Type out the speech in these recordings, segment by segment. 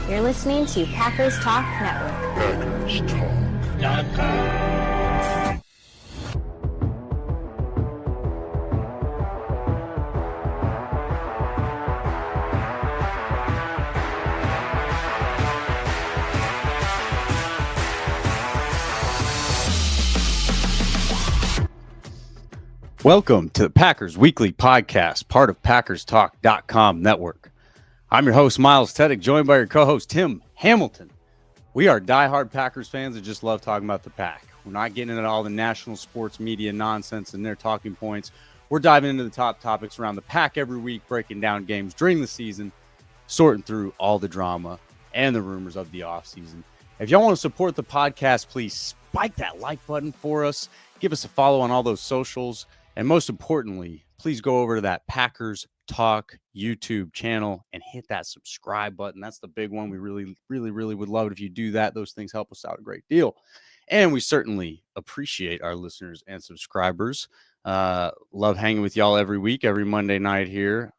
You're listening to Packers Talk Network. Welcome to the Packers Weekly Podcast, part of PackersTalk.com network. I'm your host, Miles Teddick, joined by your co-host, Tim Hamilton. We are diehard Packers fans that just love talking about the Pack. We're not getting into all the national sports media nonsense and their talking points. We're diving into the top topics around the Pack every week, breaking down games during the season, sorting through all the drama and the rumors of the offseason. If y'all want to support the podcast, please spike that like button for us. Give us a follow on all those socials. And most importantly, please go over to that Packers Talk YouTube channel and hit that subscribe button. That's the big one. We really would love it if you do that. Those things help us out a great deal. And we certainly appreciate our listeners and subscribers. Love hanging with y'all every week, every Monday night here.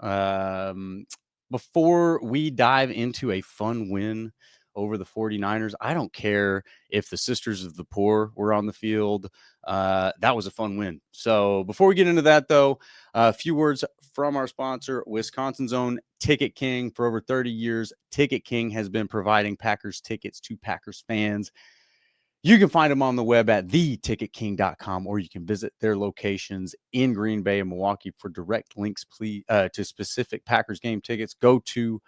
Before we dive into a fun win over the 49ers, I don't care if the Sisters of the Poor were on the field. That was a fun win. So before we get into that, though, a few words from our sponsor, Wisconsin's own Ticket King. For over 30 years, Ticket King has been providing Packers tickets to Packers fans. You can find them on the web at theticketking.com, or you can visit their locations in Green Bay and Milwaukee. For direct links to specific Packers game tickets, go to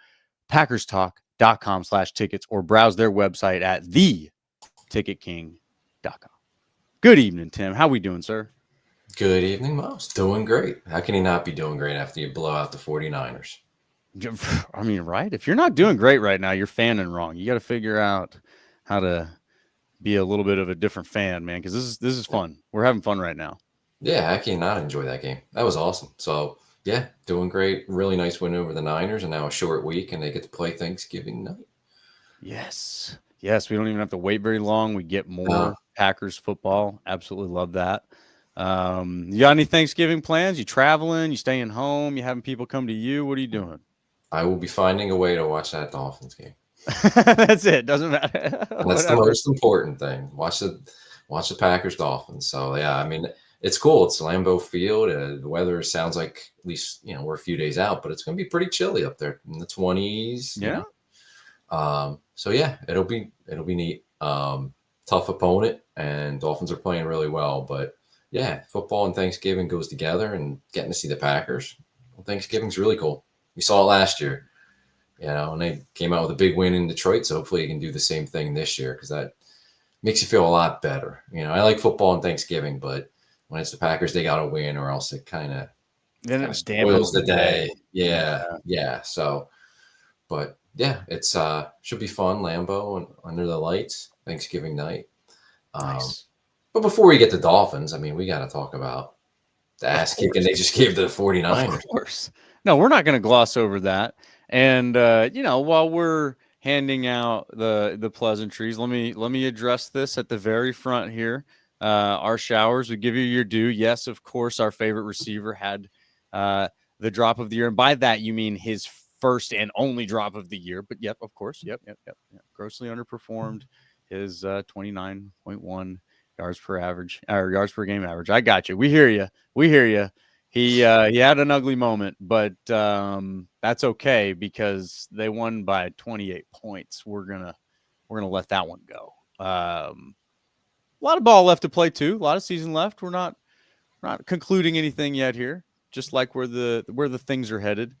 PackersTalk.com/tickets or browse their website at theticketking.com. Good evening, Tim. How we doing, sir? Good evening, Miles. Doing great. How can he not be doing great after you blow out the 49ers? I mean, right? If you're not doing great right now, you're fanning wrong. You got to figure out how to be a little bit of a different fan, man, because this is fun. We're having fun right now. Yeah, how can you not enjoy that game? That was awesome. So, yeah, doing great. Really nice win over the Niners, and now a short week, and they get to play Thanksgiving night. Yes. We don't even have to wait very long. We get more Packers football. Absolutely love that. You got any Thanksgiving plans? You traveling? You staying home? You having people come to you? What are you doing? I will be finding a way to watch that Dolphins game. That's it. Doesn't matter. That's the most important thing. Watch the Packers Dolphins. So yeah, I mean, it's cool. It's Lambeau Field. The weather sounds like, at least, we're a few days out, but it's going to be pretty chilly up there in the 20s. Yeah. So yeah, it'll be neat. Tough opponent, and Dolphins are playing really well. But yeah, football and Thanksgiving goes together, and getting to see the Packers on Thanksgiving's really cool. We saw it last year. And they came out with a big win in Detroit, so hopefully you can do the same thing this year, because that makes you feel a lot better. I like football and Thanksgiving, but when it's the Packers, they got to win, or else it kind of spoils the day. Yeah. So, but yeah, it's should be fun. Lambeau and under the lights, Thanksgiving night. Nice. But before we get to Dolphins, I mean, we got to talk about the ass kicking they just gave to the 49ers. Of course. No, we're not going to gloss over that. And while we're handing out the pleasantries, let me address this at the very front here. Our showers, we give you your due. Yes, of course, our favorite receiver had the drop of the year, and by that you mean his first and only drop of the year. But yep, of course, yep. Grossly underperformed his 29.1 yards per game average. I got you. We hear you. He had an ugly moment, but that's okay, because they won by 28 points. We're gonna let that one go. A lot of ball left to play too. A lot of season left. We're not concluding anything yet here. Just like where the things are headed.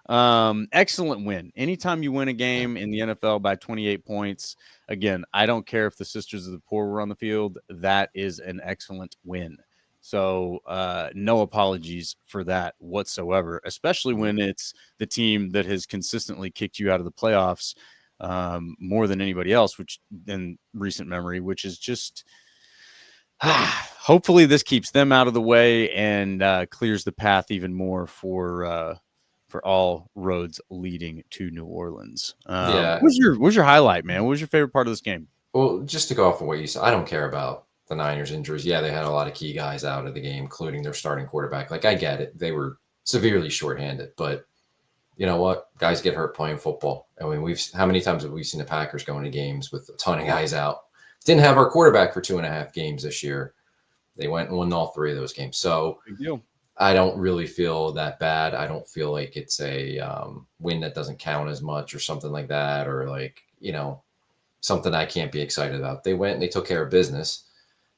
Excellent win. Anytime you win a game in the NFL by 28 points, again, I don't care if the Sisters of the Poor were on the field. That is an excellent win. So no apologies for that whatsoever, especially when it's the team that has consistently kicked you out of the playoffs more than anybody else, which in recent memory, which is just hopefully this keeps them out of the way and clears the path even more for all roads leading to New Orleans. What was your highlight, man? What was your favorite part of this game? Well, just to go off of what you said, I don't care about the Niners injuries. Yeah, they had a lot of key guys out of the game, including their starting quarterback. Like, I get it. They were severely shorthanded, but you know what? Guys get hurt playing football. I mean, how many times have we seen the Packers go into games with a ton of guys out? Didn't have our quarterback for 2.5 games this year. They went and won all 3 of those games. So Big deal. I don't really feel that bad. I don't feel like it's a win that doesn't count as much or something like that, or like, something I can't be excited about. They went and they took care of business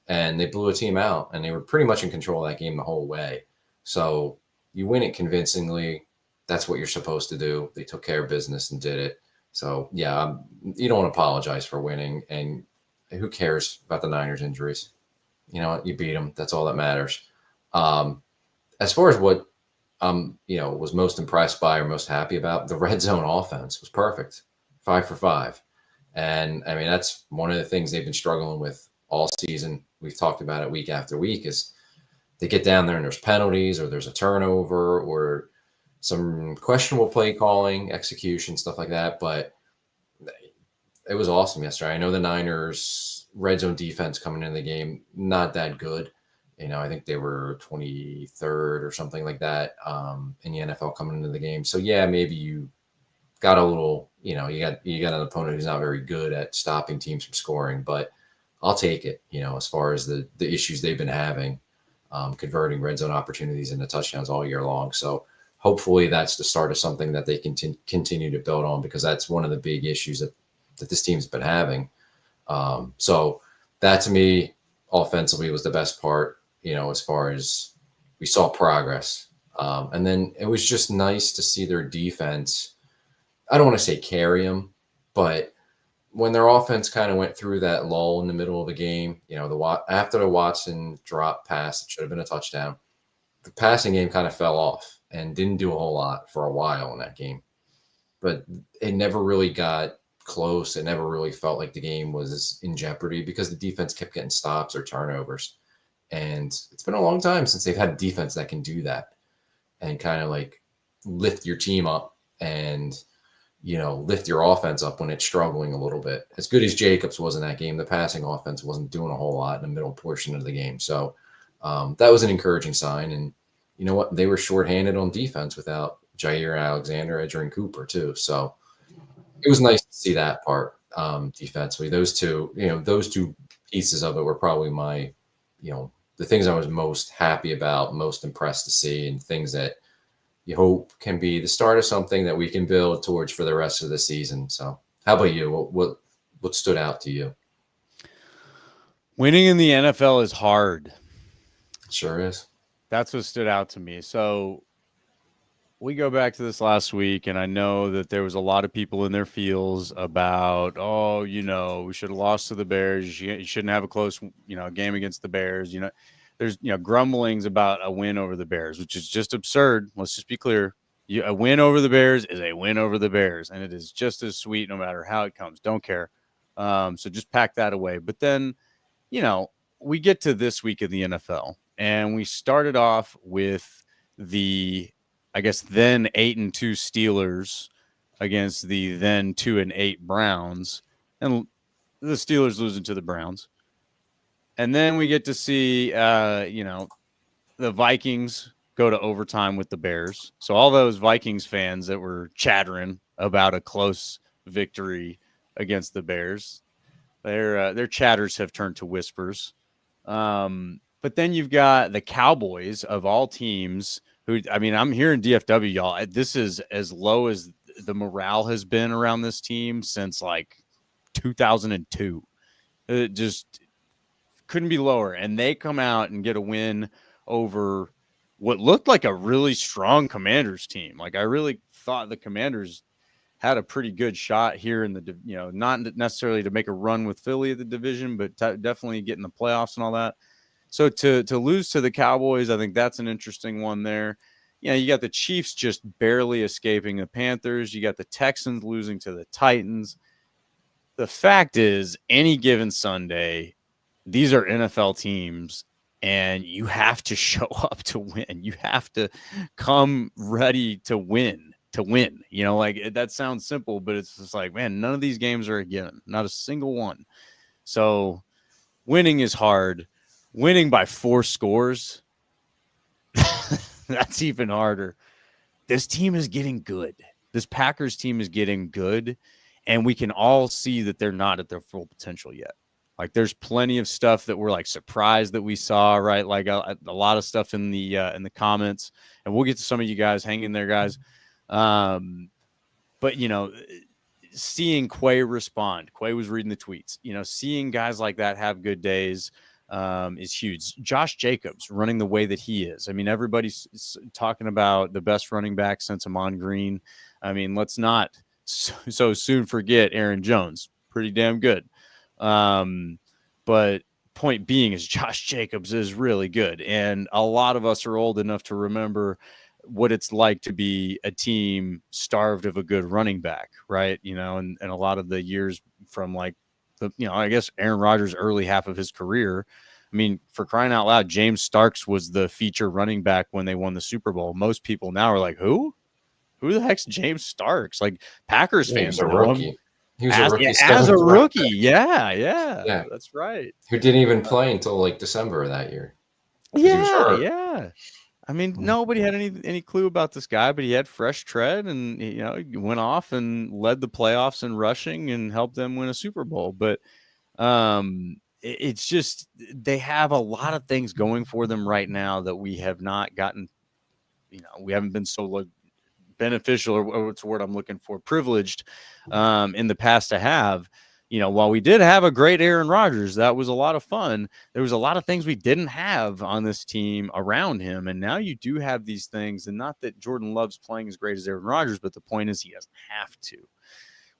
and they blew a team out, and they were pretty much in control of that game the whole way. So you win it convincingly. That's what you're supposed to do. They took care of business and did it. So yeah, you don't want to apologize for winning, and who cares about the Niners injuries? You know what? You beat them. That's all that matters. As far as what was most impressed by or most happy about, the red zone offense was perfect, 5 for 5. And I mean, that's one of the things they've been struggling with all season. We've talked about it week after week, is they get down there and there's penalties, or there's a turnover, or some questionable play calling, execution, stuff like that. But it was awesome yesterday. I know the Niners red zone defense coming into the game, not that good. I think they were 23rd or something like that in the NFL coming into the game. So yeah, maybe you got a little, you got an opponent who's not very good at stopping teams from scoring, but I'll take it. As far as the issues they've been having, converting red zone opportunities into touchdowns all year long. So hopefully that's the start of something that they can continue to build on, because that's one of the big issues that this team's been having. So that, to me, offensively was the best part. As far as we saw progress. And then it was just nice to see their defense. I don't want to say carry them, but when their offense kind of went through that lull in the middle of the game, after the Watson drop pass, it should have been a touchdown. The passing game kind of fell off and didn't do a whole lot for a while in that game. But it never really got close. It never really felt like the game was in jeopardy, because the defense kept getting stops or turnovers. And it's been a long time since they've had a defense that can do that and kind of like lift your team up and, lift your offense up when it's struggling a little bit. As good as Jacobs was in that game, the passing offense wasn't doing a whole lot in the middle portion of the game. So that was an encouraging sign. And you know what? They were shorthanded on defense without Jair Alexander, Edgerrin Cooper too. So it was nice to see that part defensively. Those two pieces of it were probably my, the things I was most happy about, most impressed to see, and things that you hope can be the start of something that we can build towards for the rest of the season. So how about you? What stood out to you? Winning in the NFL is hard. Sure is. That's what stood out to me. So we go back to this last week, and I know that there was a lot of people in their feels about, we should have lost to the Bears. You shouldn't have a close, game against the Bears. There's, grumblings about a win over the Bears, which is just absurd. Let's just be clear. A win over the Bears is a win over the Bears, and it is just as sweet no matter how it comes. Don't care. So just pack that away. But then, we get to this week of the NFL, and we started off with the, I guess, then 8-2 Steelers against the then 2-8 Browns, and the Steelers losing to the Browns. And then we get to see, the Vikings go to overtime with the Bears. So all those Vikings fans that were chattering about a close victory against the Bears, their chatters have turned to whispers. But then you've got the Cowboys of all teams, who, I'm hearing DFW, y'all. This is as low as the morale has been around this team since like 2002. It just couldn't be lower. And they come out and get a win over what looked like a really strong Commanders team. Like, I really thought the Commanders had a pretty good shot here in the, not necessarily to make a run with Philly at the division, but definitely get in the playoffs and all that. So to lose to the Cowboys, I think that's an interesting one there. You got the Chiefs just barely escaping the Panthers. You got the Texans losing to the Titans. The fact is, any given Sunday, these are NFL teams, and you have to show up to win. You have to come ready to win. That sounds simple, but it's just like, man, none of these games are a given. Not a single one. So winning is hard. Winning by 4 scores, that's even harder. this team is getting good. This Packers team is getting good, and we can all see that they're not at their full potential yet. Like there's plenty of stuff that we're like surprised that we saw, right? Like a lot of stuff in the comments, and we'll get to some of you guys. Hang in there, guys. But seeing Quay respond, Quay was reading the tweets. Seeing guys like that have good days is huge. Josh Jacobs running the way that he is. I mean, everybody's talking about the best running back since Amon Green. I mean, let's not so soon forget Aaron Jones. Pretty damn good. But point being is Josh Jacobs is really good. And a lot of us are old enough to remember what it's like to be a team starved of a good running back, right? And a lot of the years from like I guess Aaron Rodgers' early half of his career. I mean, for crying out loud, James Starks was the feature running back when they won the Super Bowl. Most people now are like, who the heck's James Starks? Like Packers fans know him. He was a rookie. As a rookie. Yeah. That's right. Who didn't even play until like December of that year. Yeah. I mean, nobody had any clue about this guy, but he had fresh tread, and he went off and led the playoffs in rushing and helped them win a Super Bowl. But it's just they have a lot of things going for them right now that we have not gotten. We haven't been so beneficial, or what's the word I'm looking for, privileged in the past to have. While we did have a great Aaron Rodgers, that was a lot of fun. There was a lot of things we didn't have on this team around him. And now you do have these things, and not that Jordan Love's playing as great as Aaron Rodgers, but the point is he doesn't have to.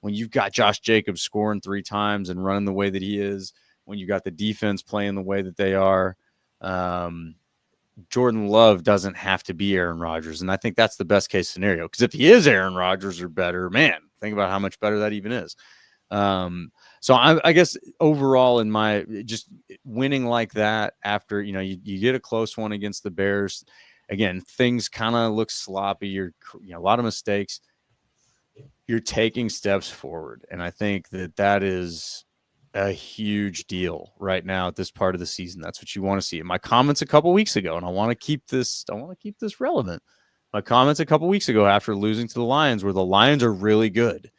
When you've got Josh Jacobs scoring 3 times and running the way that he is, when you got the defense playing the way that they are, Jordan Love doesn't have to be Aaron Rodgers. And I think that's the best case scenario, because if he is Aaron Rodgers or better, man, think about how much better that even is. So I guess overall, in my just winning like that after, you get a close one against the Bears, again, things kind of look sloppy. You're a lot of mistakes. You're taking steps forward. And I think that is a huge deal right now at this part of the season. That's what you want to see. In my comments a couple weeks ago, and I want to keep this relevant. My comments a couple weeks ago after losing to the Lions, where the Lions are really good.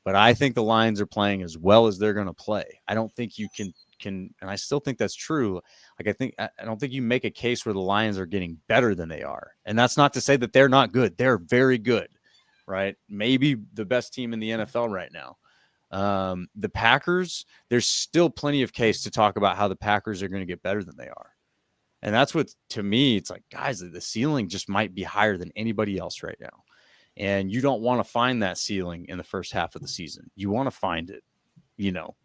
But I think the Lions are playing as well as they're going to play. I don't think you can, and I still think that's true. Like I don't think you make a case where the Lions are getting better than they are. And that's not to say that they're not good. They're very good, right? Maybe the best team in the NFL right now. The Packers, there's still plenty of case to talk about how the Packers are going to get better than they are. And that's what, to me, it's like, guys, the ceiling just might be higher than anybody else right now. And you don't want to find that ceiling in the first half of the season. You want to find it,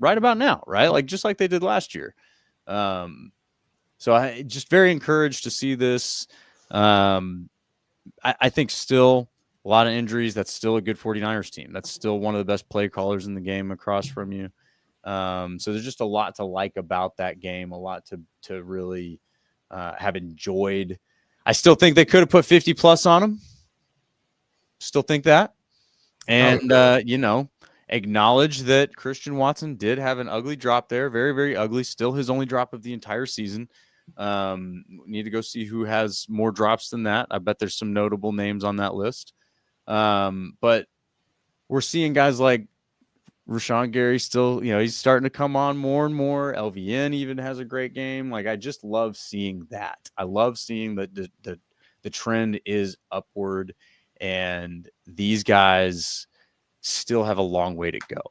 right about now, right? Like just like they did last year. So I just very encouraged to see this. I think still a lot of injuries. That's still a good 49ers team. That's still one of the best play callers in the game across from you. So there's just a lot to like about that game, a lot to really have enjoyed. I still think they could have put 50 plus on them. Still think that. And, acknowledge that Christian Watson did have an ugly drop there. Very, very ugly. Still his only drop of the entire season. Need to go see who has more drops than that. I bet there's some notable names on that list. But we're seeing guys like Rashawn Gary still, he's starting to come on more and more. LVN even has a great game. Like, I just love seeing that. I love seeing that the trend is upward. And these guys still have a long way to go.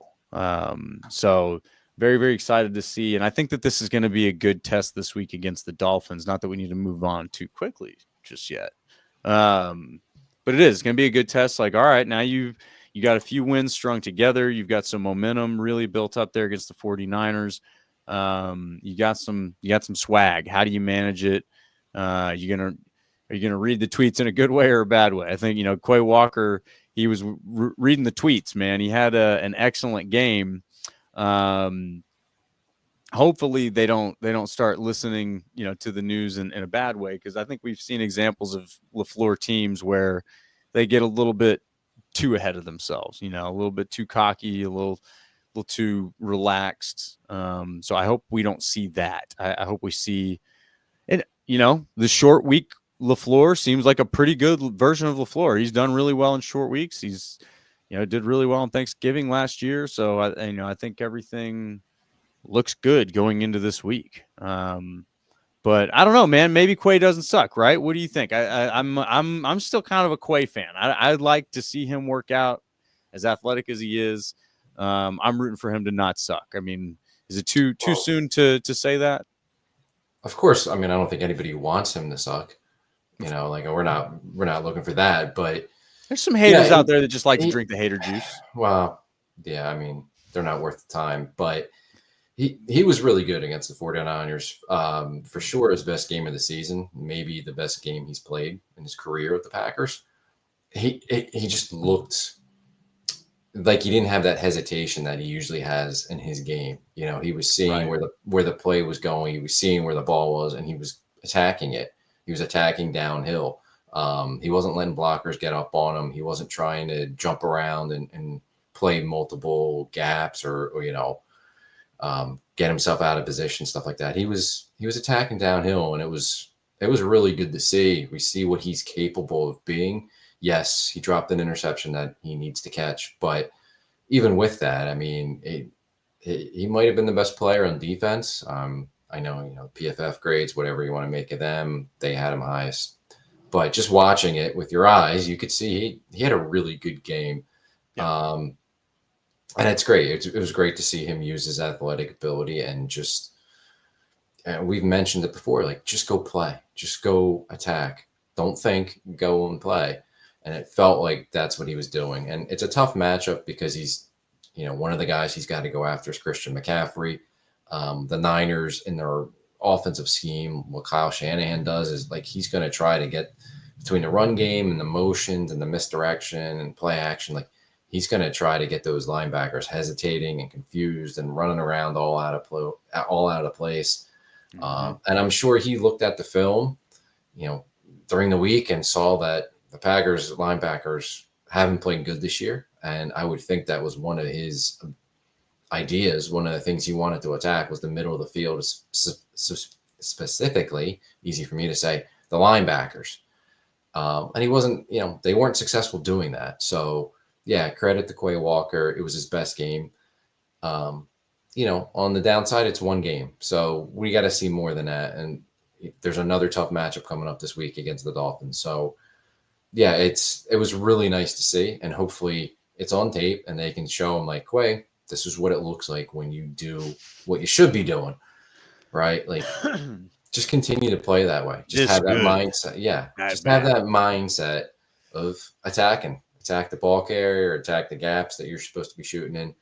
So very, very excited to see. And I think that this is going to be a good test this week against the Dolphins. Not that we need to move on too quickly just yet. But it is going to be a good test. Like, all right, now you got a few wins strung together. You've got some momentum really built up there against the 49ers. You got some swag. How do you manage it? Are you going to read the tweets in a good way or a bad way? I think, Quay Walker, he was reading the tweets, man. He had an excellent game. Hopefully they don't start listening, to the news in a bad way, because I think we've seen examples of LaFleur teams where they get a little bit too ahead of themselves, a little bit too cocky, a little too relaxed. So I hope we don't see that. I hope we see it. The short week LaFleur seems like a pretty good version of LaFleur. He's done really well in short weeks. He's, did really well on Thanksgiving last year. So I think everything looks good going into this week. But I don't know, man. Maybe Quay doesn't suck, right? What do you think? I'm still kind of a Quay fan. I'd like to see him work out, as athletic as he is. I'm rooting for him to not suck. I mean, is it too soon to say that? Of course. I mean, I don't think anybody wants him to suck. Like we're not looking for that. But there's some haters out there that just like to drink the hater juice. Well, yeah. I mean, they're not worth the time. But he was really good against the 49ers. For sure, his best game of the season. Maybe the best game he's played in his career with the Packers. He just looked like he didn't have that hesitation that he usually has in his game. He was seeing where the play was going. He was seeing where the ball was, and he was attacking it. He was attacking downhill. He wasn't letting blockers get up on him. He wasn't trying to jump around and play multiple gaps or get himself out of position, stuff like that. He was attacking downhill, and it was really good to see. We see what he's capable of being. Yes, he dropped an interception that he needs to catch, but even with that, I mean, he might have been the best player on defense. I know, PFF grades, whatever you want to make of them, they had him highest. But just watching it with your eyes, you could see he had a really good game. Yeah. And it's great. It was great to see him use his athletic ability and just, and we've mentioned it before, like just go play, just go attack. Don't think, go and play. And it felt like that's what he was doing. And it's a tough matchup because he's, one of the guys he's got to go after is Christian McCaffrey. The Niners in their offensive scheme, what Kyle Shanahan does is like he's going to try to get between the run game and the motions and the misdirection and play action. Like he's going to try to get those linebackers hesitating and confused and running around all out of place. Mm-hmm. And I'm sure he looked at the film, during the week and saw that the Packers linebackers haven't played good this year. And I would think that was one of his ideas. One of the things he wanted to attack was the middle of the field, specifically, easy for me to say, the linebackers. And he wasn't, they weren't successful doing that. So, yeah, credit to Quay Walker. It was his best game. On the downside, it's one game. So we got to see more than that. And there's another tough matchup coming up this week against the Dolphins. So, yeah, it was really nice to see. And hopefully it's on tape and they can show him like, Quay, this is what it looks like when you do what you should be doing, right? Like, just continue to play that way. Just have that mindset. Yeah, have that mindset of attack the ball carrier, attack the gaps that you're supposed to be shooting in.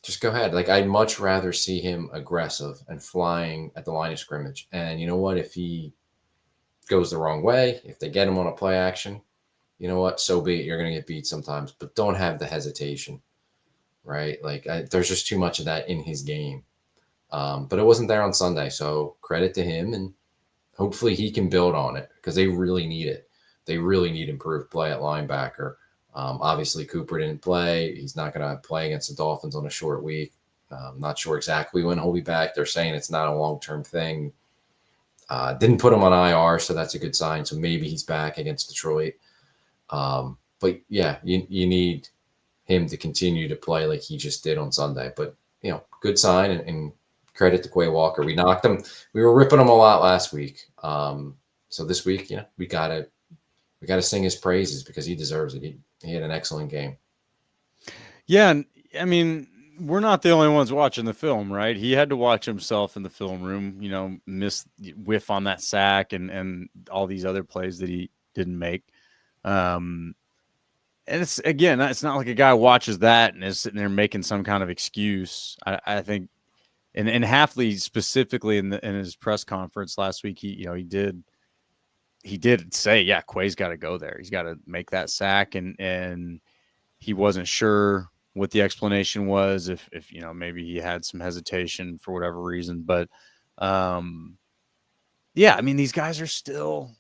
Just go ahead. Like, I'd much rather see him aggressive and flying at the line of scrimmage. And you know what? If he goes the wrong way, if they get him on a play action, you know what? So be it. You're going to get beat sometimes, but don't have the hesitation. Right? Like there's just too much of that in his game. But it wasn't there on Sunday. So credit to him, and hopefully he can build on it because they really need it. They really need improved play at linebacker. Obviously Cooper didn't play. He's not going to play against the Dolphins on a short week. Not sure exactly when he'll be back. They're saying it's not a long-term thing. Didn't put him on IR, so that's a good sign. So maybe he's back against Detroit. But yeah, you need him to continue to play like he just did on Sunday. But, good sign and credit to Quay Walker. We knocked him. We were ripping him a lot last week. So this week, we gotta sing his praises because he deserves it. He had an excellent game. Yeah, and I mean, we're not the only ones watching the film, right? He had to watch himself in the film room, whiff on that sack and all these other plays that he didn't make. And it's not like a guy watches that and is sitting there making some kind of excuse. I think, and Hafley specifically in his press conference last week, he did say, yeah, Quay's got to go there. He's got to make that sack, and he wasn't sure what the explanation was, if maybe he had some hesitation for whatever reason. But yeah, I mean, these guys are still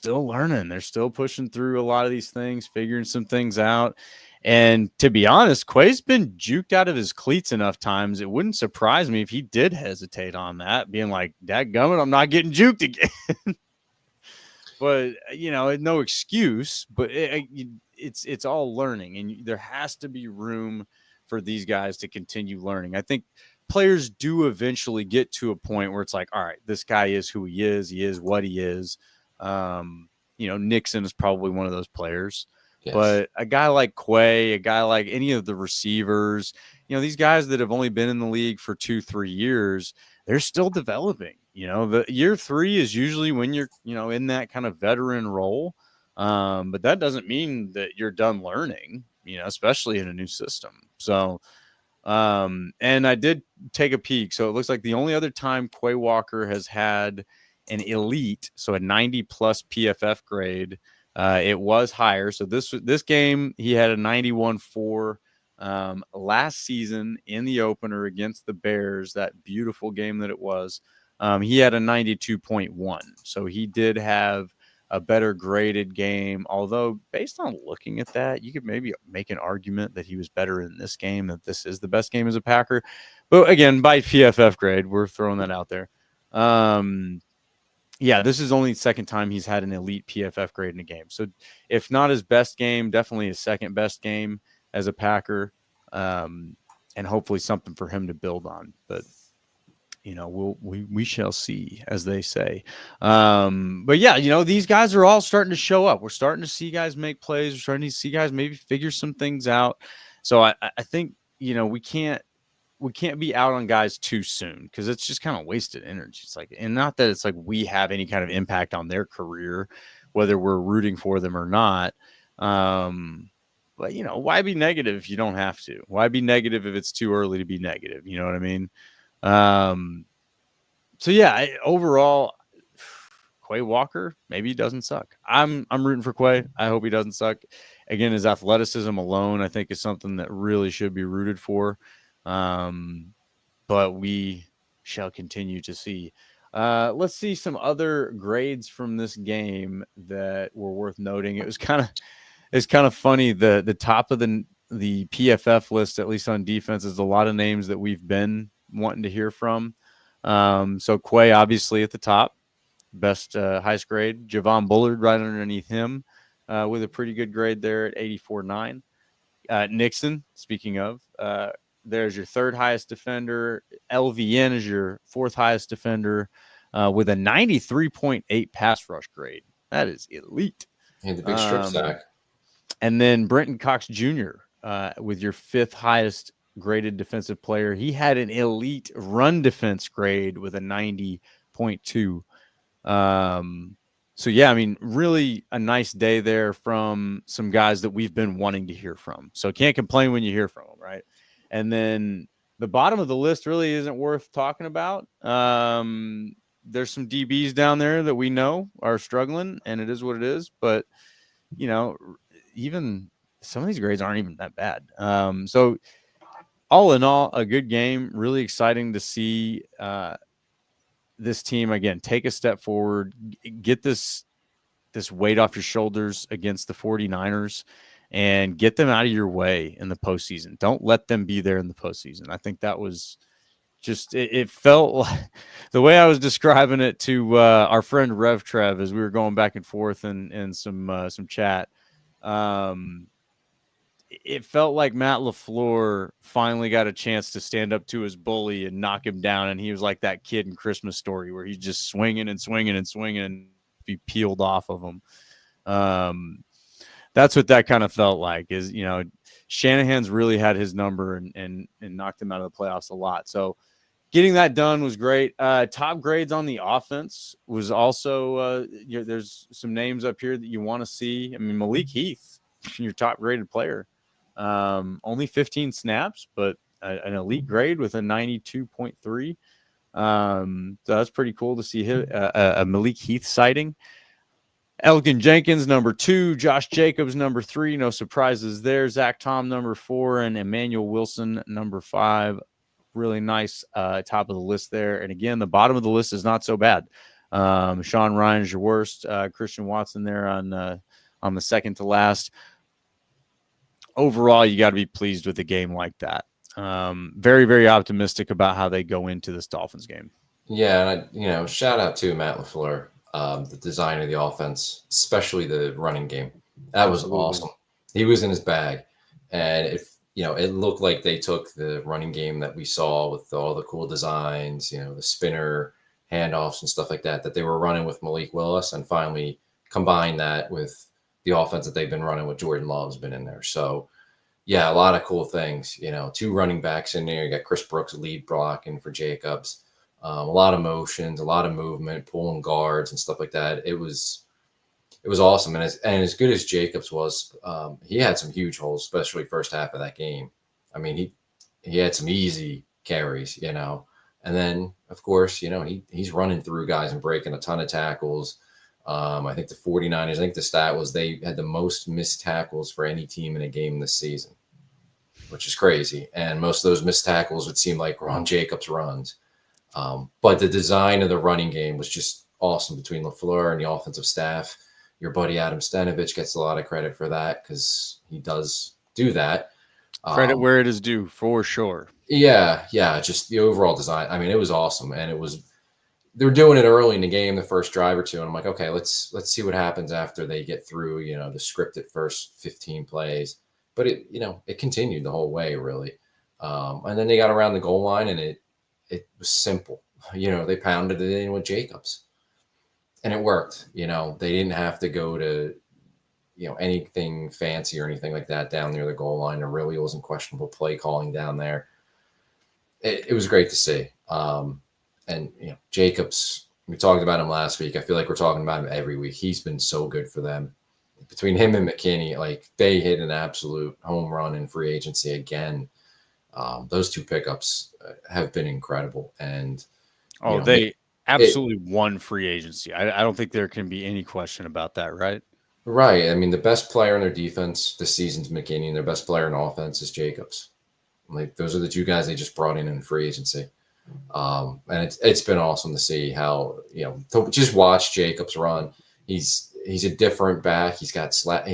learning. They're still pushing through a lot of these things, figuring some things out. And to be honest, Quay's been juked out of his cleats enough times. It wouldn't surprise me if he did hesitate on that, being like, dadgummit, I'm not getting juked again. but no excuse. But it's all learning, and there has to be room for these guys to continue learning. I think players do eventually get to a point where it's like, all right, this guy is who he is what he is. Nixon is probably one of those players. Yes. But a guy like Quay, a guy like any of the receivers, these guys that have only been in the league for 2-3 years, they're still developing. The year 3 is usually when you're, in that kind of veteran role. But that doesn't mean that you're done learning, especially in a new system. So, and I did take a peek. So it looks like the only other time Quay Walker has had an elite, so a 90 plus PFF grade, it was higher. So this game, he had a 91.4. Last season in the opener against the Bears, that beautiful game that it was, he had a 92.1. So he did have a better graded game. Although based on looking at that, you could maybe make an argument that he was better in this game, that this is the best game as a Packer. But again, by PFF grade, we're throwing that out there. Yeah, this is only the second time he's had an elite PFF grade in a game. So if not his best game, definitely his second best game as a Packer, and hopefully something for him to build on. But we shall see, as they say. But yeah, these guys are all starting to show up. We're starting to see guys make plays. We're starting to see guys maybe figure some things out. So I think we can't be out on guys too soon, because it's just kind of wasted energy. It's like, and not that it's like we have any kind of impact on their career, whether we're rooting for them or not. But why be negative if you don't have to? Why be negative if it's too early to be negative? You know what I mean? So yeah, overall, Quay Walker, maybe he doesn't suck. I'm rooting for Quay. I hope he doesn't suck. Again, his athleticism alone, I think, is something that really should be rooted for. But we shall continue to see. Let's see some other grades from this game that were worth noting. It's kind of funny. The top of the PFF list, at least on defense, is a lot of names that we've been wanting to hear from. So Quay obviously at the top, best highest grade. Javon Bullard right underneath him, with a pretty good grade there at 84.9. Nixon, speaking of, there's your third highest defender. LVN is your fourth highest defender, with a 93.8 pass rush grade. That is elite. And the big strip sack. And then Brenton Cox Jr., with your fifth highest graded defensive player. He had an elite run defense grade with a 90.2. So yeah, I mean, really a nice day there from some guys that we've been wanting to hear from. So can't complain when you hear from them, right? And then the bottom of the list really isn't worth talking about. There's some DBs down there that we know are struggling, and it is what it is. But, even some of these grades aren't even that bad. So all in all, a good game. Really exciting to see this team, again, take a step forward, get this weight off your shoulders against the 49ers, and get them out of your way in the postseason. Don't let them be there in the postseason. I think that was just, it felt like, the way I was describing it to our friend Rev Trev as we were going back and forth in some chat. It felt like Matt LaFleur finally got a chance to stand up to his bully and knock him down. And he was like that kid in Christmas Story where he's just swinging and swinging and swinging and be peeled off of him. That's what that kind of felt like, is, Shanahan's really had his number and knocked him out of the playoffs a lot. So getting that done was great. Top grades on the offense was also, there's some names up here that you want to see. I mean, Malik Heath, your top graded player, only 15 snaps, but an elite grade with a 92.3. So that's pretty cool to see him, a Malik Heath sighting. Elgin Jenkins, number 2. Josh Jacobs, number 3. No surprises there. Zach Tom, number 4. And Emmanuel Wilson, number 5. Really nice top of the list there. And again, the bottom of the list is not so bad. Sean Ryan is your worst. Christian Watson there on the second to last. Overall, you got to be pleased with a game like that. Very, very optimistic about how they go into this Dolphins game. Yeah, and shout out to Matt LaFleur. the design of the offense, especially the running game. That was Absolutely. awesome. He was in his bag, and it looked like they took the running game that we saw with all the cool designs, the spinner handoffs and stuff like that they were running with Malik Willis, and finally combined that with the offense that they've been running with Jordan Love's been in there. So yeah, a lot of cool things. Two running backs in there. You got Chris Brooks lead blocking for Jacobs. A lot of motions, a lot of movement, pulling guards and stuff like that. It was awesome, and as good as Jacobs was, he had some huge holes, especially first half of that game. I mean, he had some easy carries, and then of course, he's running through guys and breaking a ton of tackles. I think the 49ers, I think the stat was they had the most missed tackles for any team in a game this season, which is crazy. And most of those missed tackles would seem like were on Jacobs runs. But the design of the running game was just awesome between LaFleur and the offensive staff. Your buddy Adam Stenavich gets a lot of credit for that because he does do that. Credit where it is due, for sure. Yeah, just the overall design. I mean, it was awesome, and they're doing it early in the game, the first drive or two, and I'm like, okay, let's see what happens after they get through, the scripted first 15 plays. But it continued the whole way, really. And then they got around the goal line, and it was simple. They pounded it in with Jacobs, and it worked. They didn't have to go to anything fancy or anything like that down near the goal line. There really wasn't questionable play calling down there. It was great to see. And Jacobs, we talked about him last week. I feel like we're talking about him every week. He's been so good for them. Between him and McKinney, like they hit an absolute home run in free agency again. Those two pickups have been incredible. And they absolutely won free agency. I don't think there can be any question about that, right? Right. I mean, the best player in their defense this season's McKinney, and their best player in offense is Jacobs. Like those are the two guys they just brought in free agency. And it's been awesome to see how, to just watch Jacobs run. He's a different back. He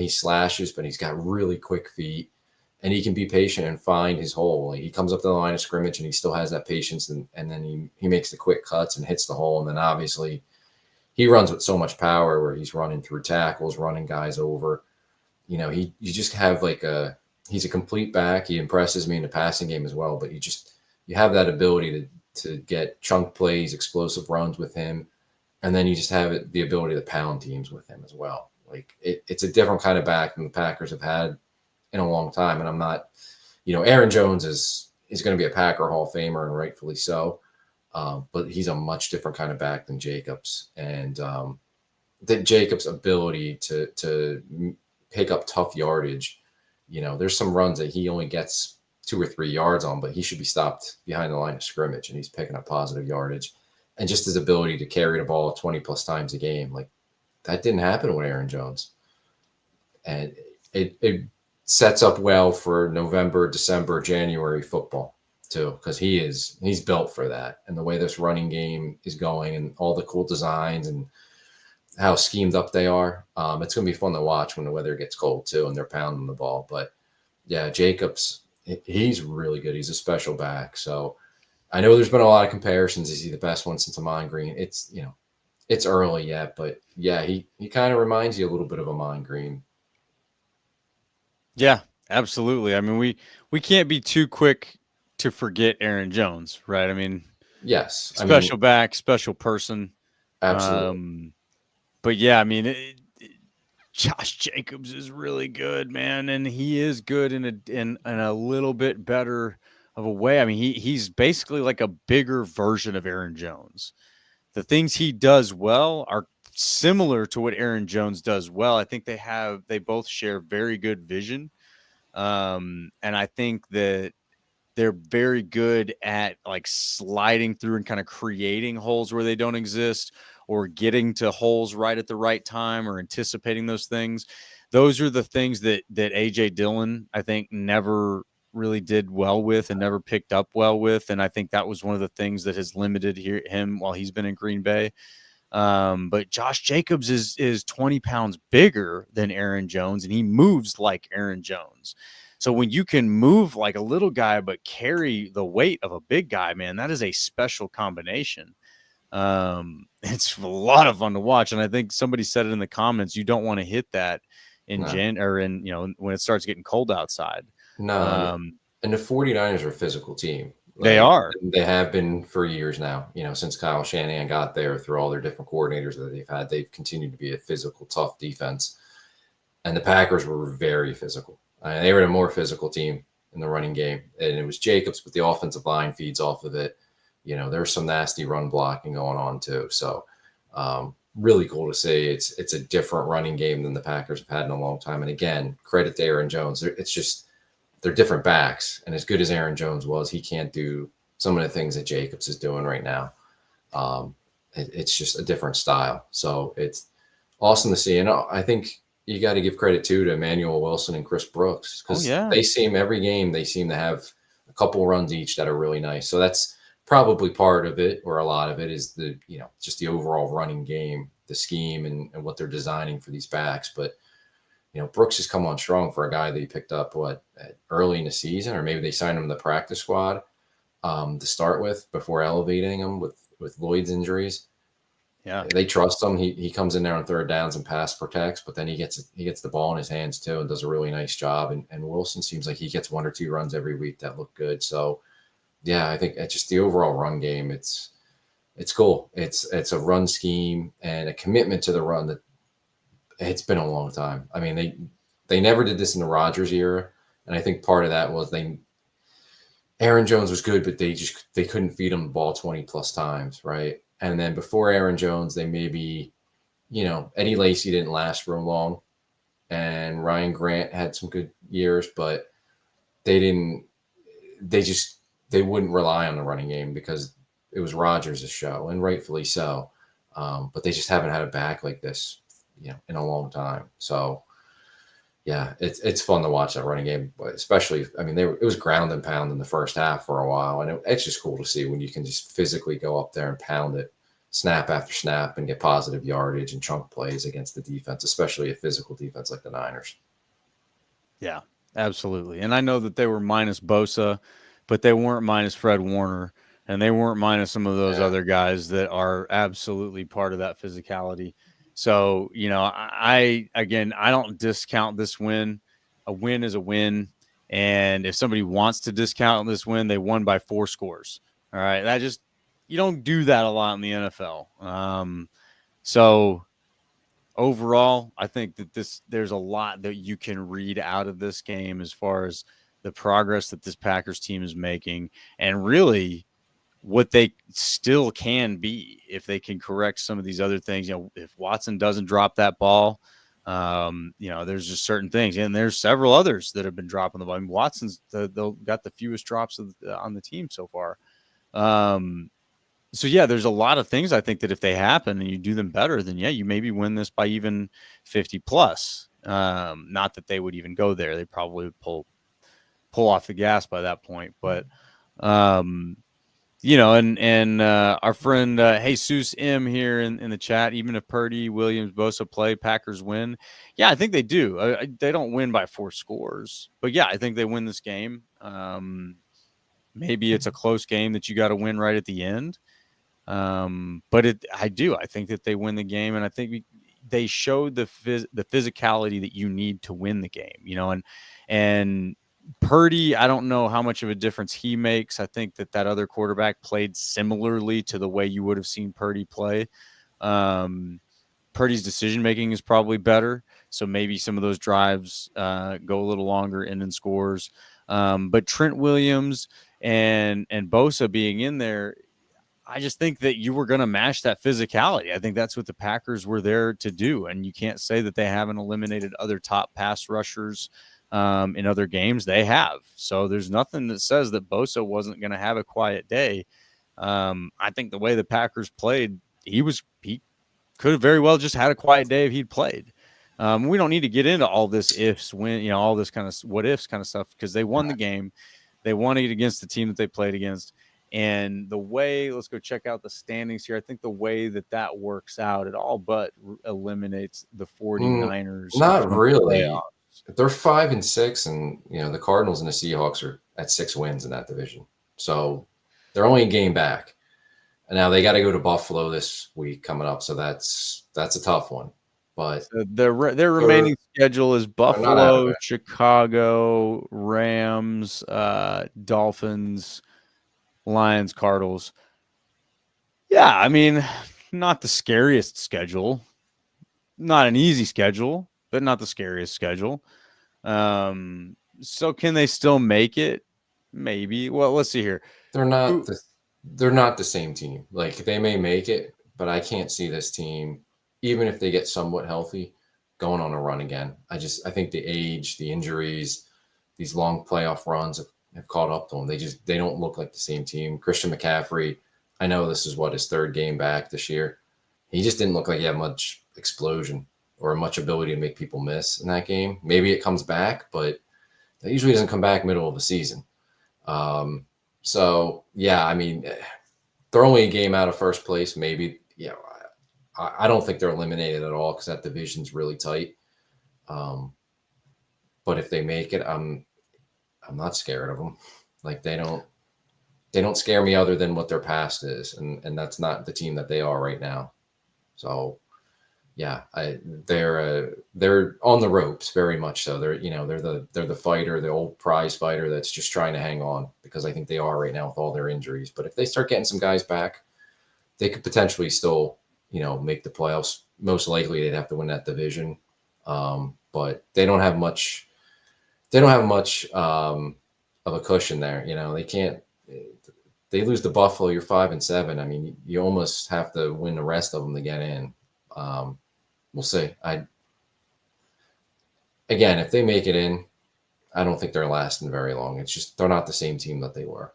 slashes, but he's got really quick feet, and he can be patient and find his hole. Like, he comes up to the line of scrimmage and he still has that patience, and then he makes the quick cuts and hits the hole. And then obviously he runs with so much power where he's running through tackles, running guys over. You just have he's a complete back. He impresses me in the passing game as well, but you have that ability to get chunk plays, explosive runs with him. And then you just have the ability to pound teams with him as well. Like it's a different kind of back than the Packers have had in a long time. And I'm not, Aaron Jones is going to be a Packer Hall of Famer, and rightfully so. But he's a much different kind of back than Jacobs. And that Jacobs' ability to pick up tough yardage, there's some runs that he only gets 2 or 3 yards on, but he should be stopped behind the line of scrimmage, and he's picking up positive yardage. And just his ability to carry the ball 20 plus times a game, like that didn't happen with Aaron Jones. And it sets up well for November, December, January football too, because he's built for that. And the way this running game is going and all the cool designs and how schemed up they are, it's going to be fun to watch when the weather gets cold too and they're pounding the ball. But yeah, Jacobs, he's really good. He's a special back. So I know there's been a lot of comparisons. Is he the best one since Amon Green? It's early yet, but yeah, he kind of reminds you a little bit of Amon Green. Yeah, absolutely. I mean, we can't be too quick to forget Aaron Jones, right? I mean, yes, special back, special person. Absolutely. But yeah, I mean, Josh Jacobs is really good, man, and he is good in a little bit better of a way. I mean, he's basically like a bigger version of Aaron Jones. The things he does well are similar to what Aaron Jones does well. I think they both share very good vision. And I think that they're very good at like sliding through and kind of creating holes where they don't exist, or getting to holes right at the right time, or anticipating those things. Those are the things that AJ Dillon, I think, never really did well with and never picked up well with. And I think that was one of the things that has limited him while he's been in Green Bay. But Josh Jacobs is 20 pounds bigger than Aaron Jones, and he moves like Aaron Jones. So when you can move like a little guy but carry the weight of a big guy, man, that is a special combination. It's a lot of fun to watch. And I think somebody said it in the comments, you don't want to hit that in when it starts getting cold outside. No. And the 49ers are a physical team. They are. They have been for years now, since Kyle Shanahan got there, through all their different coordinators that they've had. They've continued to be a physical, tough defense. And the Packers were very physical. They were a more physical team in the running game. And it was Jacobs, but the offensive line feeds off of it. There's some nasty run blocking going on too. So really cool to see. It's a different running game than the Packers have had in a long time. And again, credit to Aaron Jones. It's just, they're different backs. And as good as Aaron Jones was, he can't do some of the things that Jacobs is doing right now. It's just a different style. So it's awesome to see. And I think you got to give credit too to Emmanuel Wilson and Chris Brooks, because they seem every game, they seem to have a couple runs each that are really nice. So that's probably part of it, or a lot of it is just the overall running game, the scheme and what they're designing for these backs. But Brooks has come on strong for a guy that he picked up early in the season, or maybe they signed him in the practice squad to start with before elevating him with Lloyd's injuries. Yeah, they trust him. He comes in there on third downs and pass protects, but then he gets the ball in his hands too and does a really nice job. And Wilson seems like he gets 1 or 2 runs every week that look good. So yeah, I think it's just the overall run game. It's cool. It's a run scheme and a commitment to the run that it's been a long time. I mean, they never did this in the Rodgers era, and I think part of that was Aaron Jones was good, but they couldn't feed him the ball 20 plus times, right? And then before Aaron Jones, they maybe, Eddie Lacy didn't last real long, and Ryan Grant had some good years, but they wouldn't rely on the running game because it was Rodgers' show, and rightfully so. But they just haven't had a back like this, in a long time. So yeah, it's fun to watch that running game, especially, it was ground and pound in the first half for a while. And it's just cool to see when you can just physically go up there and pound it snap after snap and get positive yardage and chunk plays against the defense, especially a physical defense like the Niners. Yeah, absolutely. And I know that they were minus Bosa, but they weren't minus Fred Warner, and they weren't minus some of those other guys that are absolutely part of that physicality. So, I don't discount this win. A win is a win. And if somebody wants to discount this win, they won by 4 scores. All right. You don't do that a lot in the NFL. So overall, I think that there's a lot that you can read out of this game as far as the progress that this Packers team is making, and really what they still can be if they can correct some of these other things. If Watson doesn't drop that ball, there's just certain things, and there's several others that have been dropping the ball. Watson's got the fewest drops on the team so far. So yeah, there's a lot of things I think that if they happen and you do them better, then yeah, you maybe win this by even 50 plus. Not that they would even go there; they probably would pull off the gas by that point, but. And our friend Jesus M here in the chat, even if Purdy, Williams, Bosa play, Packers win. Yeah, I think they do. They don't win by 4 scores, but yeah, I think they win this game. Maybe it's a close game that you got to win right at the end. But I think that they win the game, and I think they showed the physicality that you need to win the game. And Purdy, I don't know how much of a difference he makes. I think that other quarterback played similarly to the way you would have seen Purdy play. Purdy's decision-making is probably better, so maybe some of those drives go a little longer, end in scores. But Trent Williams and Bosa being in there, I just think that you were going to match that physicality. I think that's what the Packers were there to do, and you can't say that they haven't eliminated other top pass rushers in other games. They have. So there's nothing that says that Bosa wasn't going to have a quiet day. I think the way the Packers played, he could have very well just had a quiet day if he'd played. We don't need to get into all this ifs, when, all this kind of what ifs kind of stuff, because they won the game. They won it against the team that they played against. And the way, let's go check out the standings here. I think the way that works out, it all but eliminates the 49ers. Not really. They're 5-6, and the Cardinals and the Seahawks are at 6 wins in that division. So they're only a game back. And now they got to go to Buffalo this week coming up, so that's a tough one. But Their remaining schedule is they're not out of Buffalo, it. Chicago, Rams, Dolphins, Lions, Cardinals. Yeah, I mean, not the scariest schedule. Not an easy schedule, but not the scariest schedule. So can they still make it? Maybe. Well, let's see here. They're not the same team. Like they may make it, but I can't see this team, even if they get somewhat healthy, going on a run again. I think the age, the injuries, these long playoff runs have caught up to them. They don't look like the same team. Christian McCaffrey, I know this is his third game back this year. He just didn't look like he had much explosion or much ability to make people miss in that game. Maybe it comes back, but that usually doesn't come back middle of the season. So yeah, I mean, they're only a game out of first place. Maybe, I don't think they're eliminated at all because that division's really tight. But if they make it, I'm not scared of them. Like they don't scare me other than what their past is, and that's not the team that they are right now. So yeah, they're on the ropes very much so. They're the fighter, the old prize fighter that's just trying to hang on, because I think they are right now with all their injuries. But if they start getting some guys back, they could potentially still make the playoffs. Most likely they'd have to win that division, but they don't have much. They don't have much of a cushion there. They can't. They lose to Buffalo, you're 5-7. I mean, you almost have to win the rest of them to get in. We'll see. Again, if they make it in, I don't think they're lasting very long. It's just they're not the same team that they were.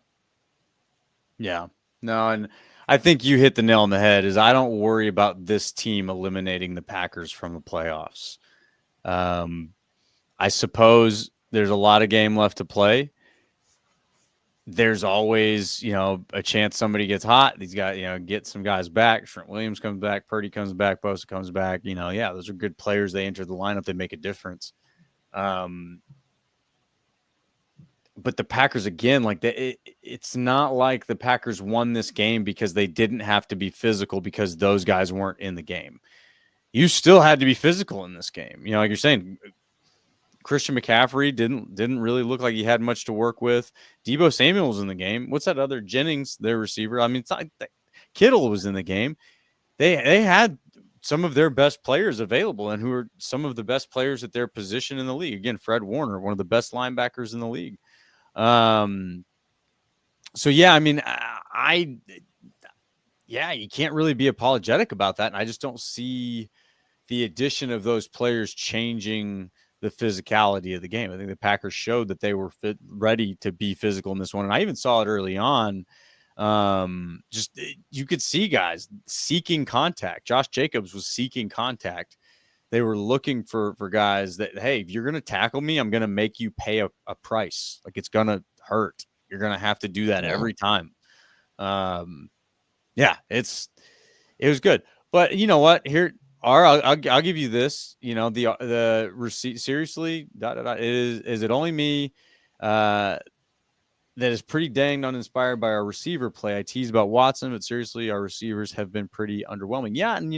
Yeah. No, and I think you hit the nail on the head. Is I don't worry about this team eliminating the Packers from the playoffs. I suppose there's a lot of game left to play. There's always, a chance somebody gets hot. These guys, get some guys back. Trent Williams comes back. Purdy comes back. Bosa comes back. Those are good players. They enter the lineup. They make a difference. But the Packers, again, it's not like the Packers won this game because they didn't have to be physical because those guys weren't in the game. You still had to be physical in this game. Like you're saying, Christian McCaffrey didn't really look like he had much to work with. Deebo Samuel was in the game. What's that other Jennings, their receiver? I mean, it's not, Kittle was in the game. They had some of their best players available and who are some of the best players at their position in the league. Again, Fred Warner, one of the best linebackers in the league. So yeah, I mean, you can't really be apologetic about that. And I just don't see the addition of those players changing the physicality of the game. I think the Packers showed that they were ready to be physical in this one. And I even saw it early on. You could see guys seeking contact. Josh Jacobs was seeking contact. They were looking for guys that, hey, if you're going to tackle me, I'm going to make you pay a price. Like, it's going to hurt. You're going to have to do that every time. It was good. But you know what? Here, I'll give you this. The receipt. Seriously, is it only me that is pretty dang uninspired by our receiver play? I tease about Watson, but seriously, our receivers have been pretty underwhelming. Yeah, and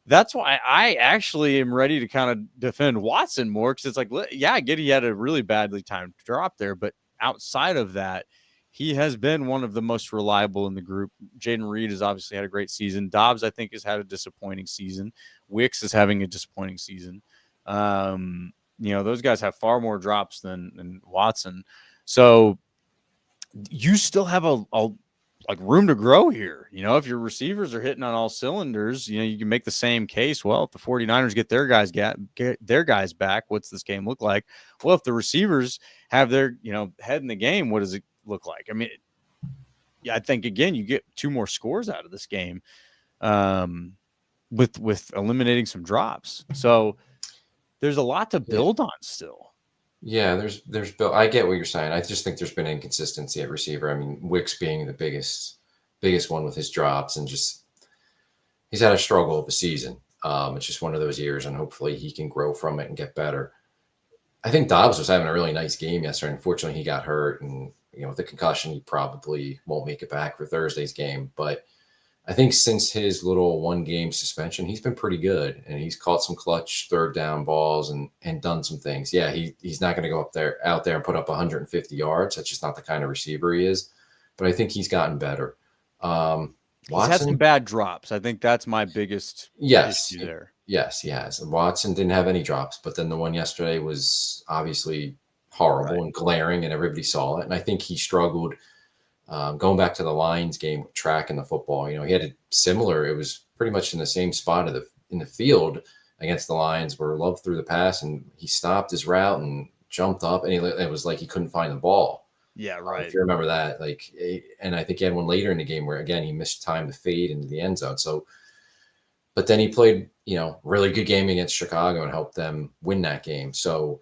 that's why I actually am ready to kind of defend Watson more, because it's like, yeah, I get he had a really badly timed drop there, but outside of that, he has been one of the most reliable in the group. Jaden Reed has obviously had a great season. Dobbs, I think, has had a disappointing season. Wicks is having a disappointing season. Those guys have far more drops than Watson. So you still have a room to grow here. If your receivers are hitting on all cylinders, you can make the same case. Well, if the 49ers get their guys back, what's this game look like? Well, if the receivers have their, head in the game, what does it look like? I mean, I think, again, you get 2 more scores out of this game with eliminating some drops. So there's a lot to build on still. Yeah, there's I get what you're saying. I just think there's been inconsistency at receiver. I mean, Wicks being the biggest one with his drops, and just he's had a struggle of a season. It's just one of those years, and hopefully he can grow from it and get better. I think Dobbs was having a really nice game yesterday. Unfortunately, he got hurt, and with the concussion, he probably won't make it back for Thursday's game. But I think since his little 1-game suspension, he's been pretty good, and he's caught some clutch third down balls and done some things. Yeah, he's not going to go out there and put up 150 yards. That's just not the kind of receiver he is. But I think he's gotten better. Watson, he's had some bad drops. I think that's my biggest issue there. Yes, he has. Watson didn't have any drops, but then the one yesterday was obviously horrible and glaring, and everybody saw it. And I think he struggled. Going back to the Lions game, tracking the football, he had a similar. It was pretty much in the same spot in the field against the Lions, where Love threw the pass and he stopped his route and jumped up, and it was like he couldn't find the ball. Yeah, right. If you remember that, and I think he had one later in the game where again he missed time to fade into the end zone. So, but then he played, really good game against Chicago and helped them win that game. So,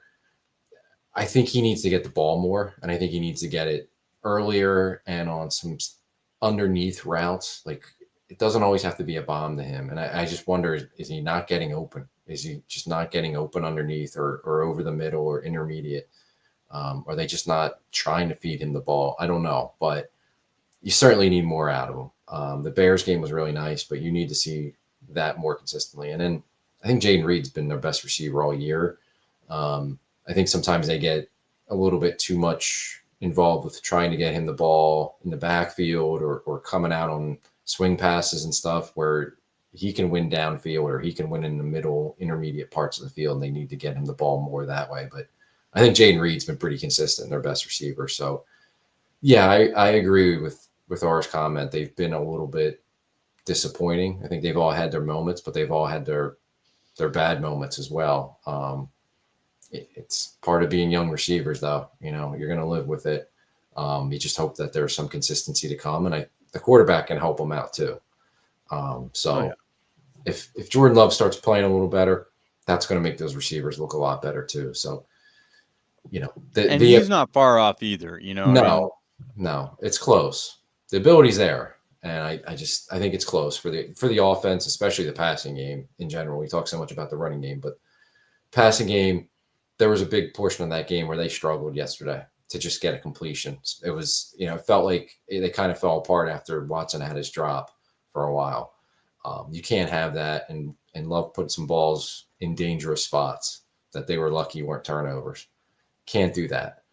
I think he needs to get the ball more, and I think he needs to get it earlier and on some underneath routes. Like, it doesn't always have to be a bomb to him. And I just wonder, is he not getting open? Is he just not getting open underneath or over the middle or intermediate? Are they just not trying to feed him the ball? I don't know, but you certainly need more out of him. The Bears game was really nice, but you need to see that more consistently. And then I think Jaden Reed's been their best receiver all year. I think sometimes they get a little bit too much involved with trying to get him the ball in the backfield or coming out on swing passes and stuff where he can win downfield or he can win in the middle, intermediate parts of the field, and they need to get him the ball more that way. But I think Jaden Reed's been pretty consistent, their best receiver. So, yeah, I agree with R's comment. They've been a little bit disappointing. I think they've all had their moments, but they've all had their bad moments as well. It's part of being young receivers, though. You're going to live with it. You just hope that there's some consistency to come, and the quarterback can help them out too. If Jordan Love starts playing a little better, that's going to make those receivers look a lot better too. So, he's not far off either. No, it's close. The ability's there, and I think it's close for the offense, especially the passing game in general. We talk so much about the running game, but passing game. There was a big portion of that game where they struggled yesterday to just get a completion. It was, it felt like they kind of fell apart after Watson had his drop for a while. You can't have that, and Love put some balls in dangerous spots that they were lucky weren't turnovers. Can't do that.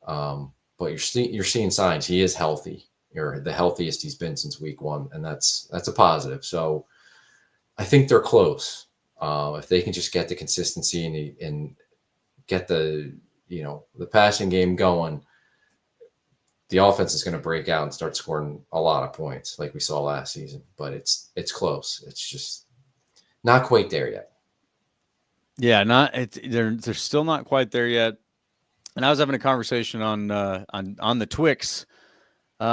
But you're seeing signs. He is healthy. You're the healthiest he's been since week 1, and that's a positive. So I think they're close. If they can just get the consistency and get the passing game going, the offense is going to break out and start scoring a lot of points like we saw last season. But it's close. It's just not quite there yet. Yeah, they're still not quite there yet. And I was having a conversation on the Twix. You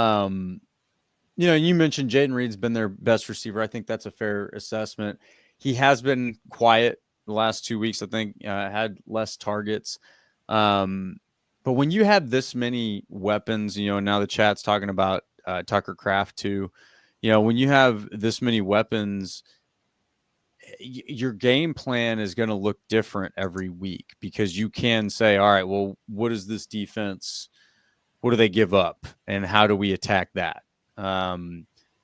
mentioned Jaden Reed's been their best receiver. I think that's a fair assessment. He has been quiet the last 2 weeks. I think had less targets. But when you have this many weapons, now the chat's talking about Tucker Kraft too. When you have this many weapons, your game plan is going to look different every week because you can say, all right, well, what is this defense? What do they give up? And how do we attack that?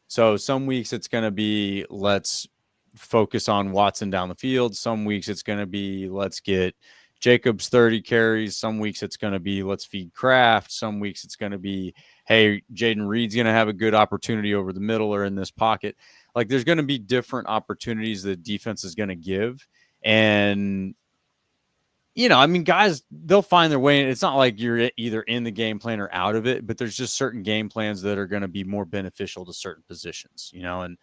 So some weeks it's going to be, let's focus on Watson down the field. Some weeks it's going to be, let's get Jacobs 30 carries. Some weeks it's going to be, let's feed Kraft. Some weeks it's going to be, hey, Jaden Reed's going to have a good opportunity over the middle or in this pocket. Like, there's going to be different opportunities the defense is going to give. And, guys, they'll find their way. And it's not like you're either in the game plan or out of it, but there's just certain game plans that are going to be more beneficial to certain positions, and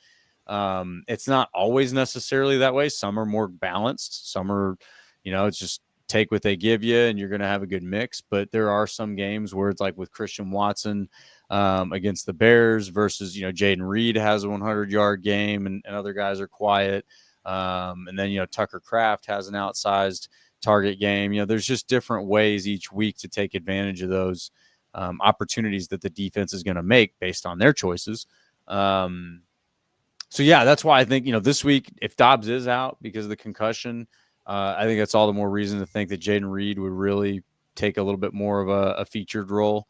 it's not always necessarily that way. Some are more balanced. Some are, it's just take what they give you and you're going to have a good mix. But there are some games where it's like with Christian Watson against the Bears versus, Jaden Reed has a 100-yard game and other guys are quiet. And then, Tucker Kraft has an outsized target game. There's just different ways each week to take advantage of those opportunities that the defense is going to make based on their choices. So, yeah, that's why I think, this week, if Dobbs is out because of the concussion, I think that's all the more reason to think that Jaden Reed would really take a little bit more of a featured role.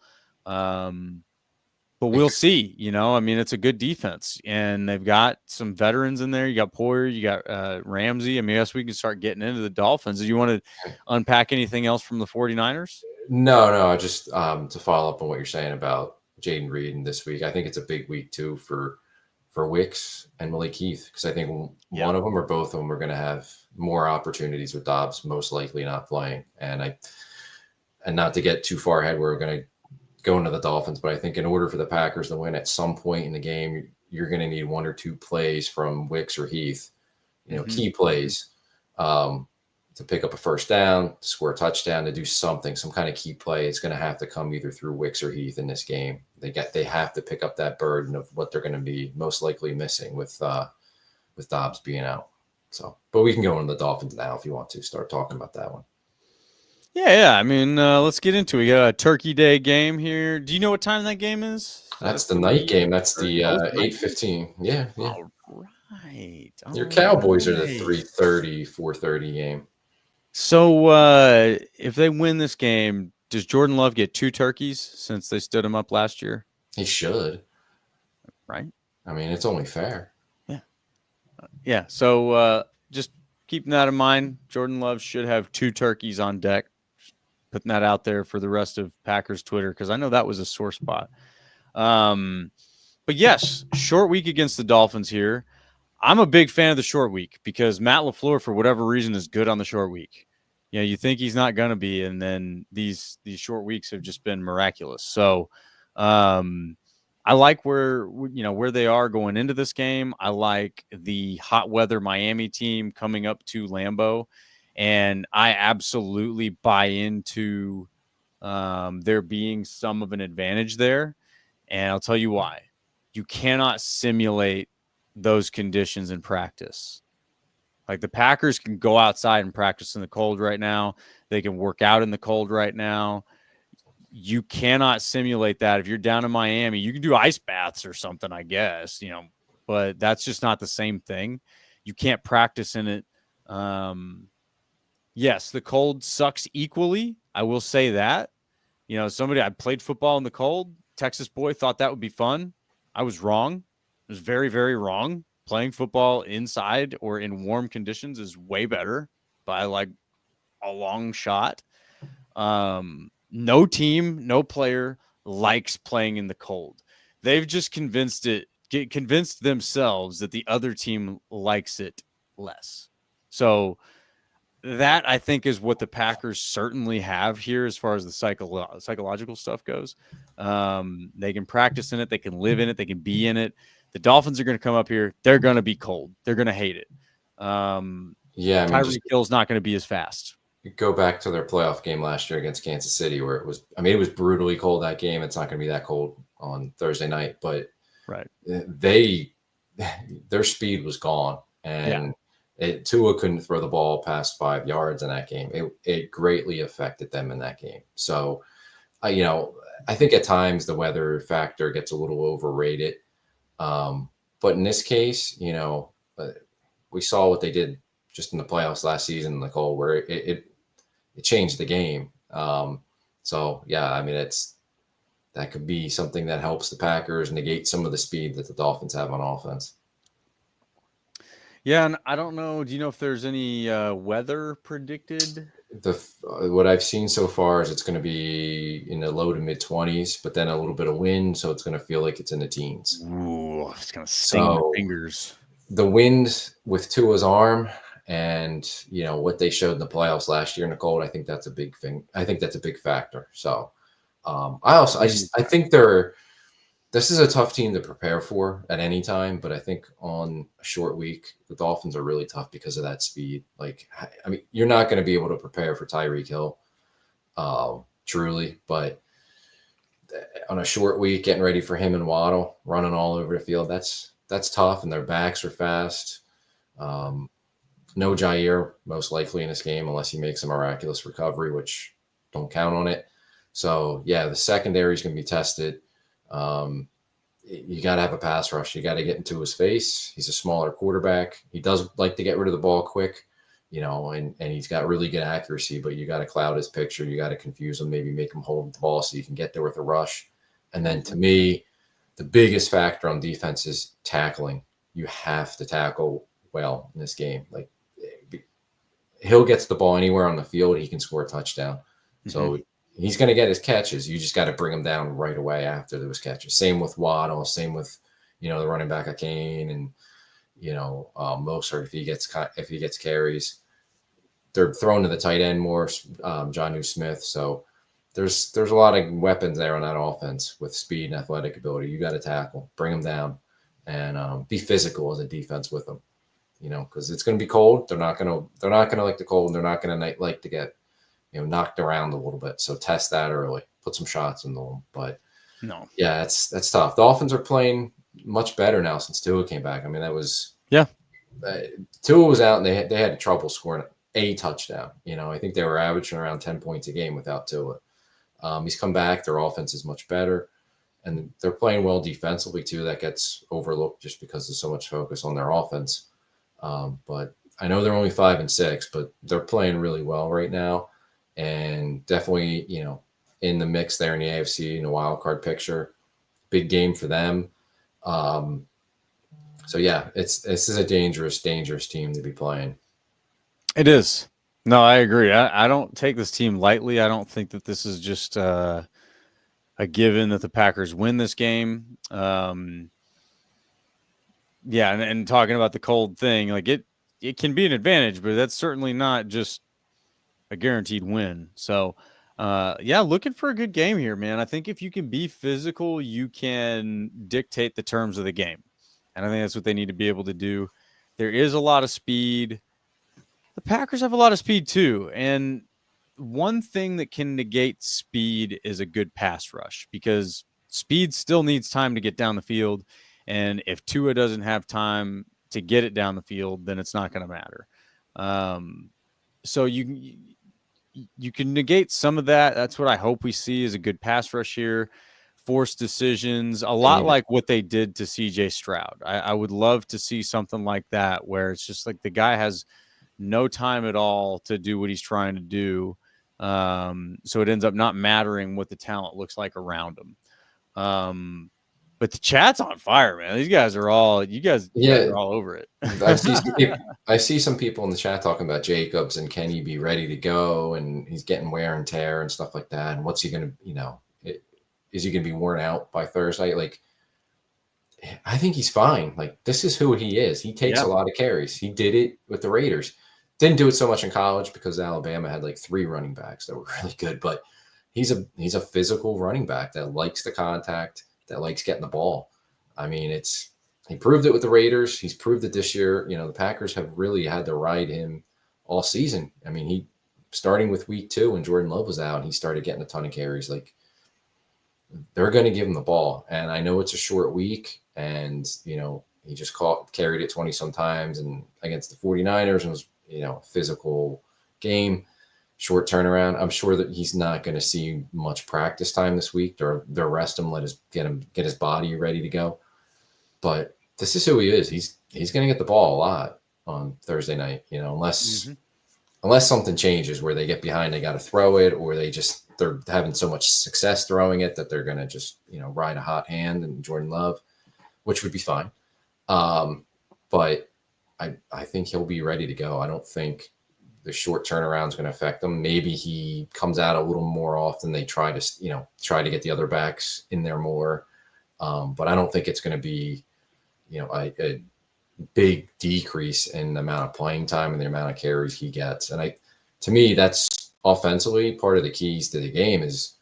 But we'll see. I mean, it's a good defense, and they've got some veterans in there. You got Poyer, you got Ramsey. I mean, I guess we can start getting into the Dolphins. Do you want to unpack anything else from the 49ers? No, just to follow up on what you're saying about Jaden Reed and this week. I think it's a big week too for Wicks and Malik Heath, because I think one of them or both of them are going to have more opportunities with Dobbs most likely not playing. And not to get too far ahead, we're going to go into the Dolphins, but I think in order for the Packers to win at some point in the game, you're going to need one or two plays from Wicks or Heath, key plays, to pick up a first down, to score a touchdown, to do something, some kind of key play. It's going to have to come either through Wicks or Heath in this game. They have to pick up that burden of what they're going to be most likely missing with Dobbs being out. So, but we can go into the Dolphins now if you want to start talking about that one. Yeah. I mean, let's get into it. We got a Turkey Day game here. Do you know what time that game is? That's the night game. That's the 8:15. Yeah. All right. Your Cowboys are the 3:30, 4:30 game. So if they win this game, does Jordan Love get 2 turkeys since they stood him up last year? He should. Right? I mean, it's only fair. Yeah. Yeah. So just keeping that in mind, Jordan Love should have 2 turkeys on deck. Just putting that out there for the rest of Packers Twitter, because I know that was a sore spot. But yes, short week against the Dolphins here. I'm a big fan of the short week because Matt LaFleur, for whatever reason, is good on the short week. You think he's not going to be, and then these short weeks have just been miraculous. So I like where they are going into this game. I like the hot weather Miami team coming up to Lambeau, and I absolutely buy into there being some of an advantage there. And I'll tell you why. You cannot simulate those conditions in practice. Like, the Packers can go outside and practice in the cold right now. They can work out in the cold right now. You cannot simulate that. If you're down in Miami, you can do ice baths or something, I guess, but that's just not the same thing. You can't practice in it. Yes, the cold sucks equally. I will say that. I played football in the cold. Texas boy thought that would be fun. I was wrong. I was very, very wrong. Playing football inside or in warm conditions is way better by like a long shot. No team, no player likes playing in the cold. They've just convinced themselves that the other team likes it less. So that, I think, is what the Packers certainly have here as far as the psychological stuff goes. They can practice in it. They can live in it. They can be in it. The Dolphins are going to come up here. They're going to be cold. They're going to hate it. Tyreek Hill's not going to be as fast. Go back to their playoff game last year against Kansas City, where it was brutally cold that game. It's not going to be that cold on Thursday night, but right, their speed was gone, and Tua couldn't throw the ball past 5 yards in that game. It greatly affected them in that game. So, I think at times the weather factor gets a little overrated. But in this case, we saw what they did just in the playoffs last season in the cold, where it changed the game. So yeah, I mean, that could be something that helps the Packers negate some of the speed that the Dolphins have on offense. Yeah, and I don't know. Do you know if there's any weather predicted? What I've seen so far is it's going to be in the low to mid 20s, but then a little bit of wind, so it's going to feel like it's in the teens. Ooh, it's going to sting my fingers. The wind with Tua's arm and what they showed in the playoffs last year in the cold, I think that's a big thing. I think that's a big factor. So I think this is a tough team to prepare for at any time, but I think on a short week, the Dolphins are really tough because of that speed. You're not going to be able to prepare for Tyreek Hill, truly, but on a short week, getting ready for him and Waddle, running all over the field, that's tough, and their backs are fast. No Jair, most likely in this game, unless he makes a miraculous recovery, which don't count on it. So, yeah, the secondary is going to be tested. You got to have a pass rush. You got to get into his face. He's a smaller quarterback. He does like to get rid of the ball quick, and he's got really good accuracy, but you got to cloud his picture. You got to confuse him, maybe make him hold the ball so you can get there with a rush. And then to me, the biggest factor on defense is tackling. You have to tackle well in this game. Like, Hill gets the ball anywhere on the field, he can score a touchdown. So he's going to get his catches. You just got to bring him down right away after those catches. Same with Waddle. Same with, the running back Kane and, Mostert if he gets carries. They're thrown to the tight end more, Jonnu Smith. So there's a lot of weapons there on that offense with speed and athletic ability. You got to tackle, bring them down, and be physical as a defense with them. Because it's going to be cold. They're not going to like the cold. They're not going to like to get, knocked around a little bit. So test that early. Put some shots into them. But no, yeah, that's tough. Dolphins are playing much better now since Tua came back. I mean, that was Tua was out and they had trouble scoring a touchdown. I think they were averaging around 10 points a game without Tua. He's come back. Their offense is much better. And they're playing well defensively too. That gets overlooked just because there's so much focus on their offense. But I know they're only 5-6, but they're playing really well right now, and definitely, in the mix there in the AFC in the wild card picture. Big game for them. So yeah, this is a dangerous team to be playing. It is. No, I agree. I don't take this team lightly. I don't think that this is just a given that the Packers win this game. Yeah, and talking about the cold thing, like it can be an advantage, but that's certainly not just a guaranteed win. So, looking for a good game here, man. I think if you can be physical, you can dictate the terms of the game. And I think that's what they need to be able to do. There is a lot of speed. The Packers have a lot of speed too. And one thing that can negate speed is a good pass rush, because speed still needs time to get down the field. And if Tua doesn't have time to get it down the field, then it's not going to matter. So you can negate some of that. That's what I hope we see, is a good pass rush here, forced decisions, a lot like what they did to CJ Stroud. I would love to see something like that, where it's just like the guy has no time at all to do what he's trying to do. So it ends up not mattering what the talent looks like around him. But the chat's on fire, man. These guys are all you guys are all over it. I see some people in the chat talking about Jacobs and can he be ready to go, and he's getting wear and tear and stuff like that. And what's he going to, is he going to be worn out by Thursday? Like, I think he's fine. Like, this is who he is. He takes a lot of carries. He did it with the Raiders. Didn't do it so much in college because Alabama had like 3 running backs that were really good. But he's a physical running back that likes the contact, that likes getting the ball. I mean, he proved it with the Raiders. He's proved it this year. The Packers have really had to ride him all season. I mean, he starting with week 2 when Jordan Love was out, he started getting a ton of carries. Like, they're going to give him the ball. And I know it's a short week, and, he just carried it 20 sometimes and against the 49ers, and was, physical game, short turnaround. I'm sure that he's not going to see much practice time this week. They'll rest him, get his body ready to go. But this is who he is. He's going to get the ball a lot on Thursday night, unless something changes where they get behind, they got to throw it, or they're having so much success throwing it that they're going to just, ride a hot hand and Jordan Love, which would be fine. But I think he'll be ready to go. I don't think the short turnaround is going to affect him. Maybe he comes out a little more often. They try to get the other backs in there more. But I don't think it's going to be, a big decrease in the amount of playing time and the amount of carries he gets. And to me, that's offensively part of the keys to the game is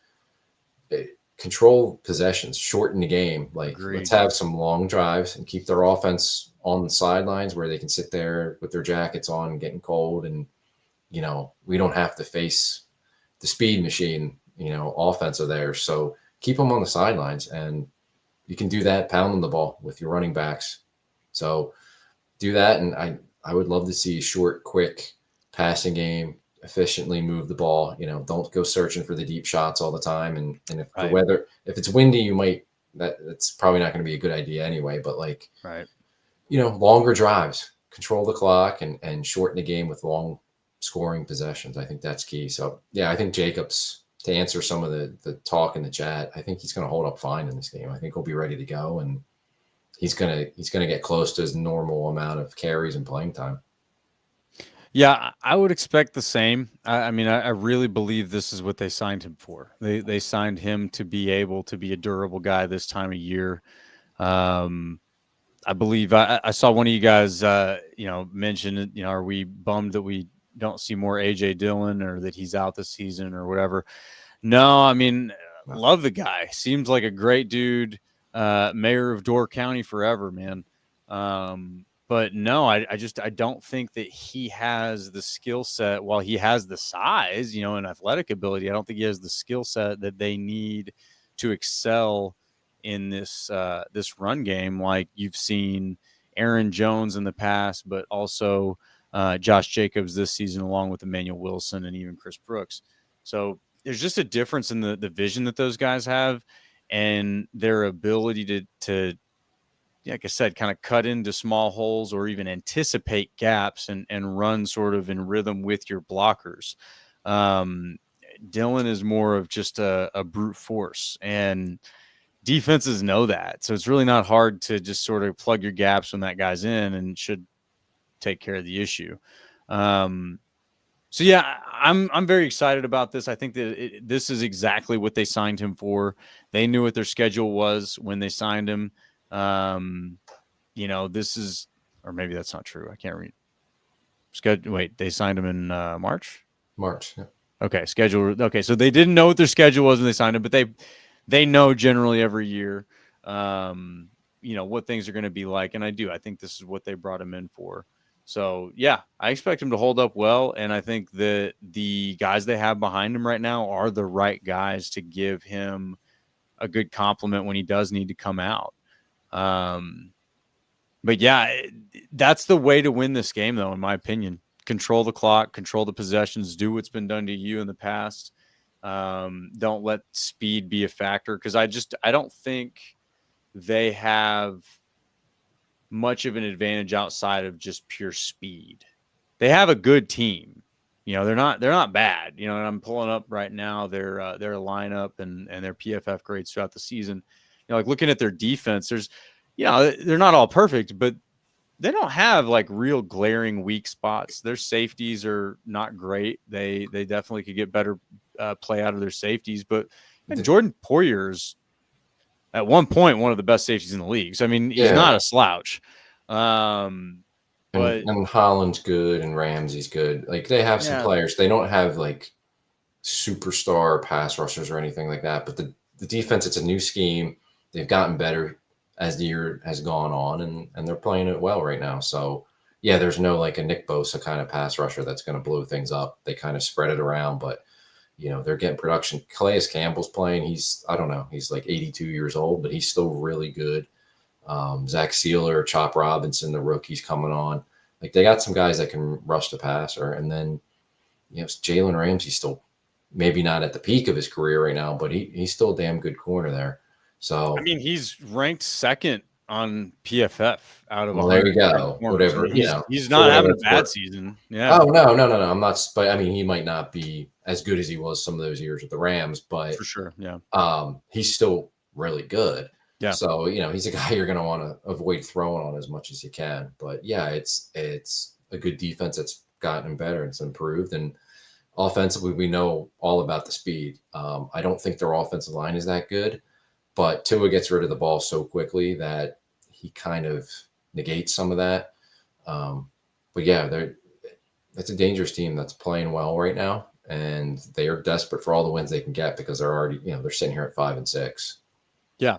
control possessions, shorten the game. Like, Agreed. Let's have some long drives and keep their offense on the sidelines where they can sit there with their jackets on, getting cold, and we don't have to face the speed machine, offense of theirs. So keep them on the sidelines, and you can do that pounding the ball with your running backs. So do that, and I would love to see a short, quick passing game, efficiently move the ball. Don't go searching for the deep shots all the time. And if the weather, if it's windy, that's probably not going to be a good idea anyway. But longer drives, control the clock, and shorten the game with long scoring possessions. I think that's key. So yeah, I think Jacobs to answer some of the talk in the chat, I think he's going to hold up fine in this game. I think he'll be ready to go, and he's gonna get close to his normal amount of carries and playing time. Yeah, I would expect the same. I mean, I really believe this is what they signed him for. They signed him to be able to be a durable guy this time of year. I believe I saw one of you guys, mention, are we bummed that we don't see more AJ Dillon or that he's out this season or whatever? No, I mean, love the guy. Seems like a great dude. Mayor of Door County forever, man. But no, I don't think that he has the skill set. While he has the size, and athletic ability, I don't think he has the skill set that they need to excel in this run game, like you've seen Aaron Jones in the past, but also Josh Jacobs this season, along with Emmanuel Wilson and even Chris Brooks. So there's just a difference in the vision that those guys have and their ability to like I said, kind of cut into small holes or even anticipate gaps and run sort of in rhythm with your blockers. Dillon is more of just a brute force, and defenses know that. So it's really not hard to just sort of plug your gaps when that guy's in and should take care of the issue. So yeah, I'm very excited about this. I think that this is exactly what they signed him for. They knew what their schedule was when they signed him. This is, or maybe that's not true. I can't read. Wait, they signed him in March? March. Yeah. Okay, schedule. Okay, so they didn't know what their schedule was when they signed him, but they know generally every year, what things are going to be like. And I think this is what they brought him in for. So yeah, I expect him to hold up well. And I think that the guys they have behind him right now are the right guys to give him a good compliment when he does need to come out. But yeah, that's the way to win this game, though, in my opinion. Control the clock, control the possessions, do what's been done to you in the past. Don't let speed be a factor, because I don't think they have much of an advantage outside of just pure speed. They have a good team. They're not bad. And I'm pulling up right now their lineup and their PFF grades throughout the season. Like looking at their defense, there's they're not all perfect, but they don't have like real glaring weak spots. Their safeties are not great. They definitely could get better play out of their safeties, but Jordan Poyer's at one point one of the best safeties in the league. So I mean, he's not a slouch. And Holland's good and Ramsey's good. Like they have some players. They don't have like superstar pass rushers or anything like that, but the defense, it's a new scheme. They've gotten better as the year has gone on, and they're playing it well right now. So yeah, there's no like a Nick Bosa kind of pass rusher that's going to blow things up. They kind of spread it around, but they're getting production. Calais Campbell's playing. He's like 82 years old, but he's still really good. Zach Sealer, Chop Robinson, the rookie's coming on. Like they got some guys that can rush the passer, and then Jalen Ramsey's still maybe not at the peak of his career right now, but he's still a damn good corner there. So I mean, he's ranked second on PFF out of there you go. Whatever, he's not having a bad season. Yeah. Oh no. I'm not. But I mean, he might not be as good as he was some of those years with the Rams, but for sure, yeah. He's still really good. Yeah. So he's a guy you're going to want to avoid throwing on as much as you can. But yeah, it's a good defense that's gotten better. It's improved, and offensively, we know all about the speed. I don't think their offensive line is that good, but Tua gets rid of the ball so quickly that he kind of negates some of that. But yeah, it's a dangerous team that's playing well right now, and they are desperate for all the wins they can get because they're already, they're sitting here at 5-6. Yeah,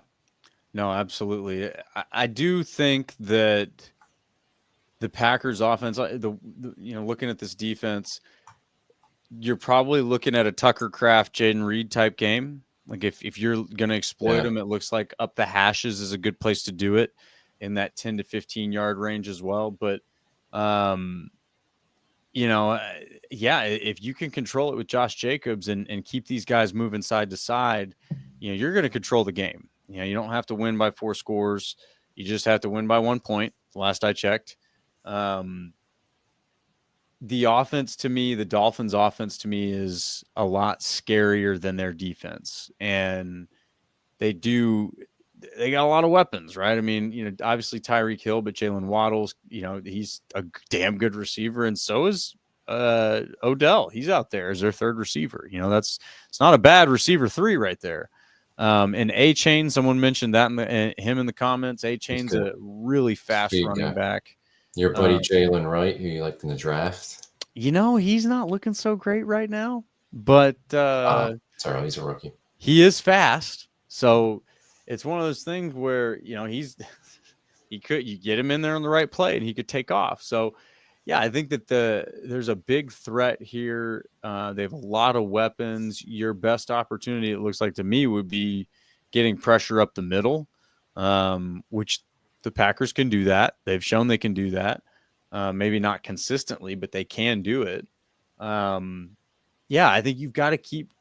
no, absolutely. I do think that the Packers offense, looking at this defense, you're probably looking at a Tucker Kraft, Jaden Reed type game. Like if you're going to exploit them, it looks like up the hashes is a good place to do it in that 10 to 15 yard range as well. But, if you can control it with Josh Jacobs and keep these guys moving side to side, you're going to control the game. You don't have to win by 4 scores. You just have to win by 1 point. Last I checked. the offense to me, the Dolphins offense to me is a lot scarier than their defense. And they got a lot of weapons, right? I mean, obviously Tyreek Hill, but Jalen Waddle's, he's a damn good receiver. And so is Odell. He's out there as their third receiver. It's not a bad receiver 3 right there. And A-Chain, someone mentioned that him in the comments. A-Chain's a really fast running back. Your buddy Jalen Wright, who you liked in the draft. He's not looking so great right now, but sorry, he's a rookie. He is fast, so it's one of those things where you get him in there on the right play and he could take off. So yeah, I think that there's a big threat here. They have a lot of weapons. Your best opportunity, it looks like to me, would be getting pressure up the middle, which the Packers can do that. They've shown they can do that. Maybe not consistently, but they can do it. I think you've got to keep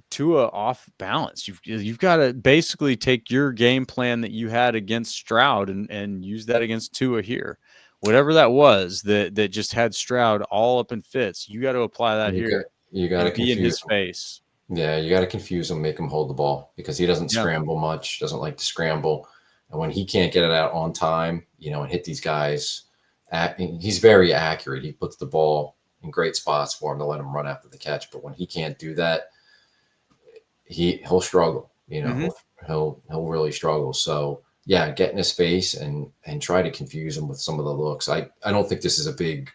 Tua off balance. You've got to basically take your game plan that you had against Stroud and use that against Tua here. Whatever that was that just had Stroud all up in fits, you got to apply that here. You got to be in his face. Yeah, you got to confuse him, make him hold the ball because he doesn't scramble much, doesn't like to scramble. And when he can't get it out on time, and hit these guys, he's very accurate. He puts the ball in great spots for him to let him run after the catch. But when he can't do that, he'll struggle. He'll really struggle. So yeah, get in his face and try to confuse him with some of the looks. I don't think this is a big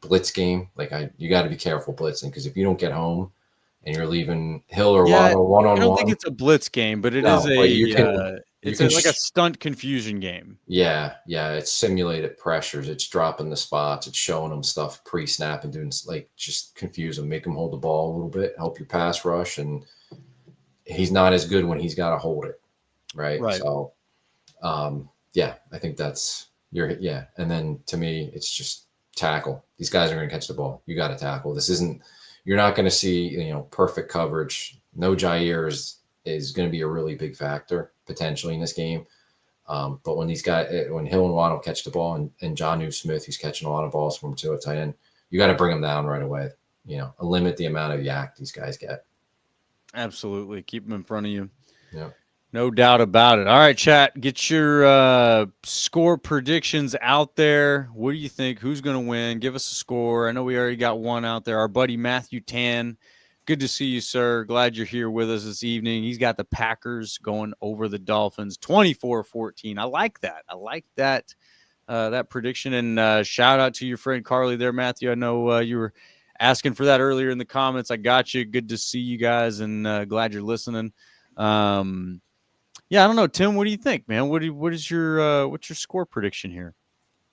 blitz game. You got to be careful blitzing because if you don't get home and you're leaving Hill or Waddle one-on-one. I don't think it's a blitz game, but it's like a stunt confusion game. Yeah. It's simulated pressures. It's dropping the spots. It's showing them stuff pre-snap and doing just confuse them, make them hold the ball a little bit, help your pass rush. And he's not as good when he's got to hold it. Right. So, I think that's And then to me, it's just tackle. These guys are going to catch the ball. You got to tackle. You're not going to see, perfect coverage. No Jair is going to be a really big factor potentially in this game. But when Hill and Waddle catch the ball and Jonnu Smith, who's catching a lot of balls from to a tight end, you got to bring them down right away. Limit the amount of yak these guys get. Absolutely. Keep them in front of you. Yeah. No doubt about it. All right, chat. Get your score predictions out there. What do you think? Who's going to win? Give us a score. I know we already got one out there. Our buddy Matthew Tan. Good to see you, sir. Glad you're here with us this evening. He's got the Packers going over the Dolphins 24-14. I like that. That prediction. And shout out to your friend Carly there, Matthew. I know you were asking for that earlier in the comments. I got you. Good to see you guys and glad you're listening. I don't know, Tim. What do you think, man? What's your score prediction here?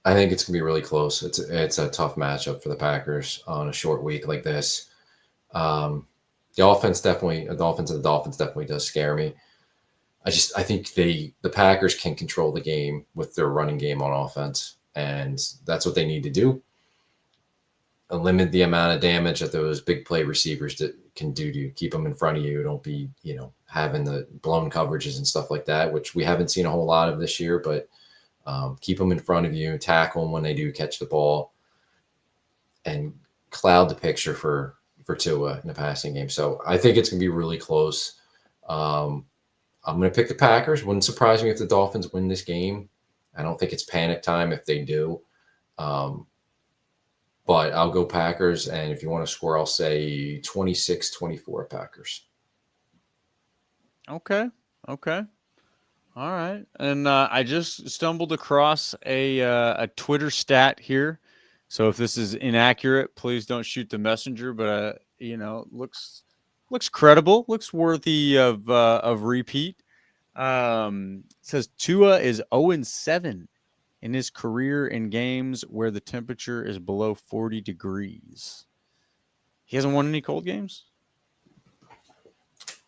I think it's gonna be really close. It's a tough matchup for the Packers on a short week like this. The Dolphins definitely does scare me. I think the Packers can control the game with their running game on offense, and that's what they need to do. Limit the amount of damage that those big play receivers can do to you. Keep them in front of you. Don't be, having the blown coverages and stuff like that, which we haven't seen a whole lot of this year, but keep them in front of you, tackle them when they do catch the ball, and cloud the picture for Tua in the passing game. So I think it's going to be really close. I'm going to pick the Packers. Wouldn't surprise me if the Dolphins win this game. I don't think it's panic time if they do. But I'll go Packers, and if you want to score, I'll say 26-24 Packers. Okay. All right. And I just stumbled across a Twitter stat here. So if this is inaccurate, please don't shoot the messenger. But looks credible, looks worthy of repeat. It says Tua is 0-7 in his career in games where the temperature is below 40 degrees. He hasn't won any cold games?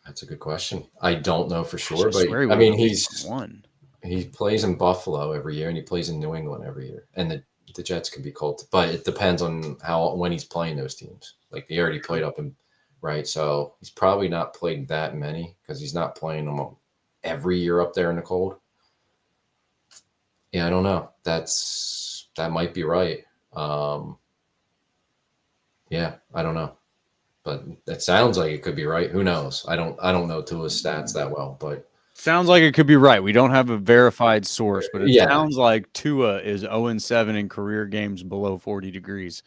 That's a good question. I don't know for sure, but I mean, he plays in Buffalo every year and he plays in New England every year. And the Jets can be cold, but it depends on when he's playing those teams. Like he already played up in, right? So he's probably not played that many because he's not playing them every year up there in the cold. Yeah, I don't know. That might be right. Yeah, I don't know, but that sounds like it could be right. Who knows? I don't know Tua's stats that well, but Sounds like it could be right. We don't have a verified source, but it yeah, sounds like Tua is 0-7 in career games below 40 degrees.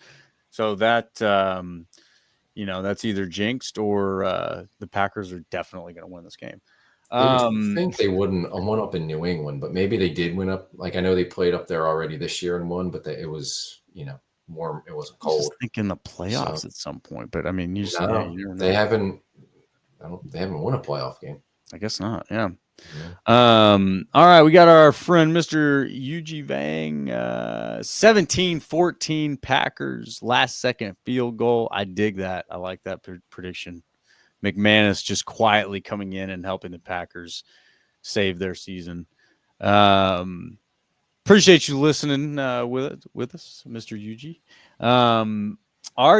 So that that's either jinxed or the Packers are definitely going to win this game. you would think they wouldn't won up in New England, but maybe they did win up. Like I know they played up there already this year and won, but it was warm. It wasn't I was just cold. thinking the So playoffs at some point, but I mean, you no, never they know. haven't. They haven't won a playoff game. I guess not. Yeah. Yeah. All right, we got our friend Mr. Yuji Vang, 17-14 Packers, last second field goal. I dig that. I like that prediction. McManus just quietly coming in and helping the Packers save their season. Appreciate you listening with us, Mr. Yuji.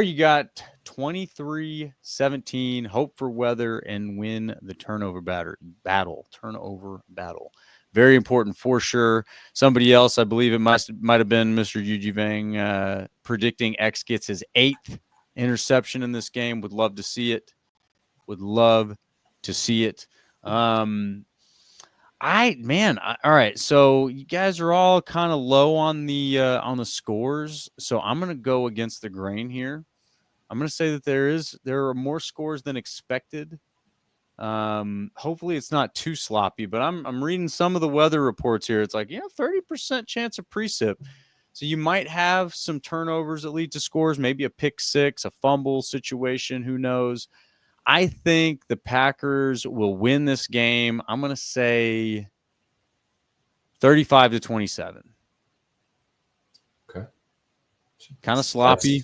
You got 23-17, hope for weather and win the turnover battle. Very important for sure. Somebody else, I believe it might have been Mr. Yuji Vang, predicting X gets his 8th interception in this game. Would love to see it. All right. So you guys are all kind of low on the scores. So I'm gonna go against the grain here. I'm gonna say that there are more scores than expected. Hopefully it's not too sloppy, but I'm reading some of the weather reports here. It's like 30% chance of precip. So you might have some turnovers that lead to scores, maybe a pick six, a fumble situation. Who knows? I think the Packers will win this game. I'm going to say 35-27. Okay. Kind of sloppy.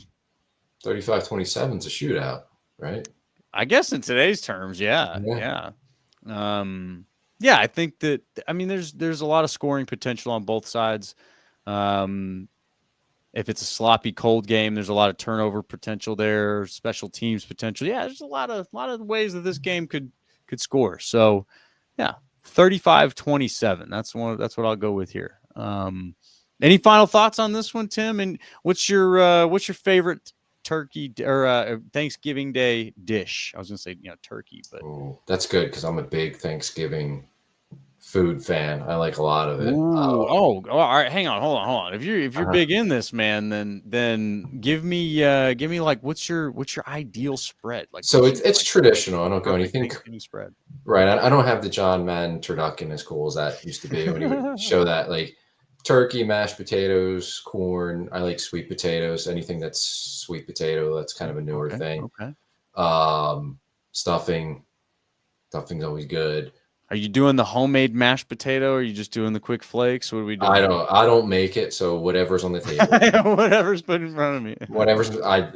35-27 is a shootout, right? I guess in today's terms, yeah. I think that there's a lot of scoring potential on both sides. If it's a sloppy cold game, there's a lot of turnover potential there, special teams potential. Yeah, there's a lot of ways that this game could score. So, yeah, 35-27. That's what I'll go with here. Any final thoughts on this one, Tim? And what's your favorite turkey or Thanksgiving Day dish? I was gonna say turkey, but that's good because I'm a big Thanksgiving food fan. I like a lot of it. All right. Hang on, hold on. If you're big in this, man, then give me like what's your ideal spread? Like, so it's traditional. I don't go anything spread. Right. I don't have the John Madden turducken as cool as that used to be when he would show that. Like turkey, mashed potatoes, corn. I like sweet potatoes. Anything that's sweet potato, that's kind of a newer thing. Okay. Stuffing's always good. Are you doing the homemade mashed potato? Or are you just doing the quick flakes? What are we doing? I don't make it, so whatever's on the table. Whatever's put in front of me. I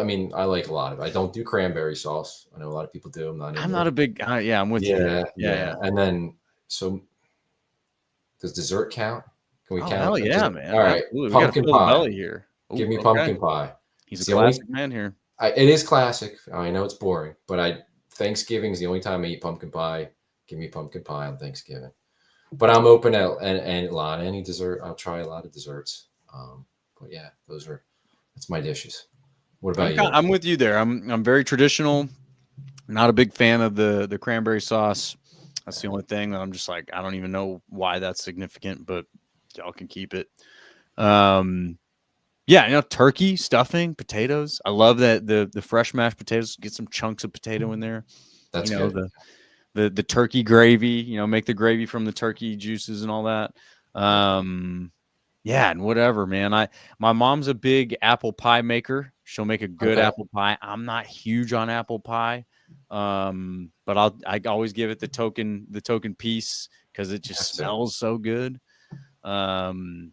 mean, I like a lot of it. I don't do cranberry sauce. I know a lot of people do. I'm not a big I'm with you. Yeah. And then so does dessert count? Can we count? Hell yeah, man. All right. Absolutely. Pumpkin pie. Belly here. Give me pumpkin pie. He's a classic man here. It is classic. I know it's boring, but Thanksgiving is the only time I eat pumpkin pie. Give me pumpkin pie on Thanksgiving. But I'm open at any dessert. I'll try a lot of desserts. But yeah, that's my dishes. What about you? I'm with you there. I'm very traditional. Not a big fan of the cranberry sauce. That's the only thing that I'm just like, I don't even know why that's significant, but y'all can keep it. Turkey, stuffing, potatoes. I love that the fresh mashed potatoes. Get some chunks of potato in there. That's good. The turkey gravy, make the gravy from the turkey juices and all that. And whatever, man. My mom's a big apple pie maker. She'll make a good apple pie. I'm not huge on apple pie. But I always give it the token piece because it just smells so good. I love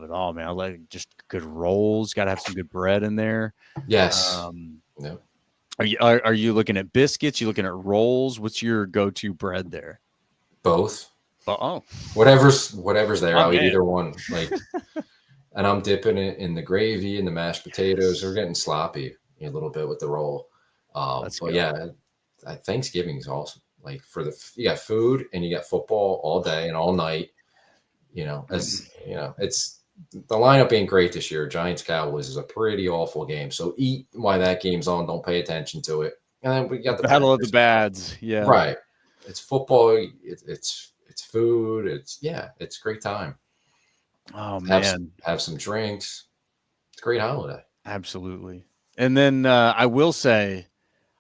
it all, man. I like just good rolls. Got to have some good bread in there. Yes. Yeah. Are you looking at biscuits? You looking at rolls? What's your go-to bread there? Both. Whatever's there. I'll eat either one. And I'm dipping it in the gravy and the mashed potatoes. We're getting sloppy a little bit with the roll. Thanksgiving is awesome. Like you got food and you got football all day and all night. It's the lineup ain't great this year. Giants Cowboys is a pretty awful game. So eat while that game's on. Don't pay attention to it. And then we got the Battle of the Packers. Bads. Yeah. Right. It's football. It's food. It's a great time. Oh man. Have some drinks. It's a great holiday. Absolutely. And then I will say,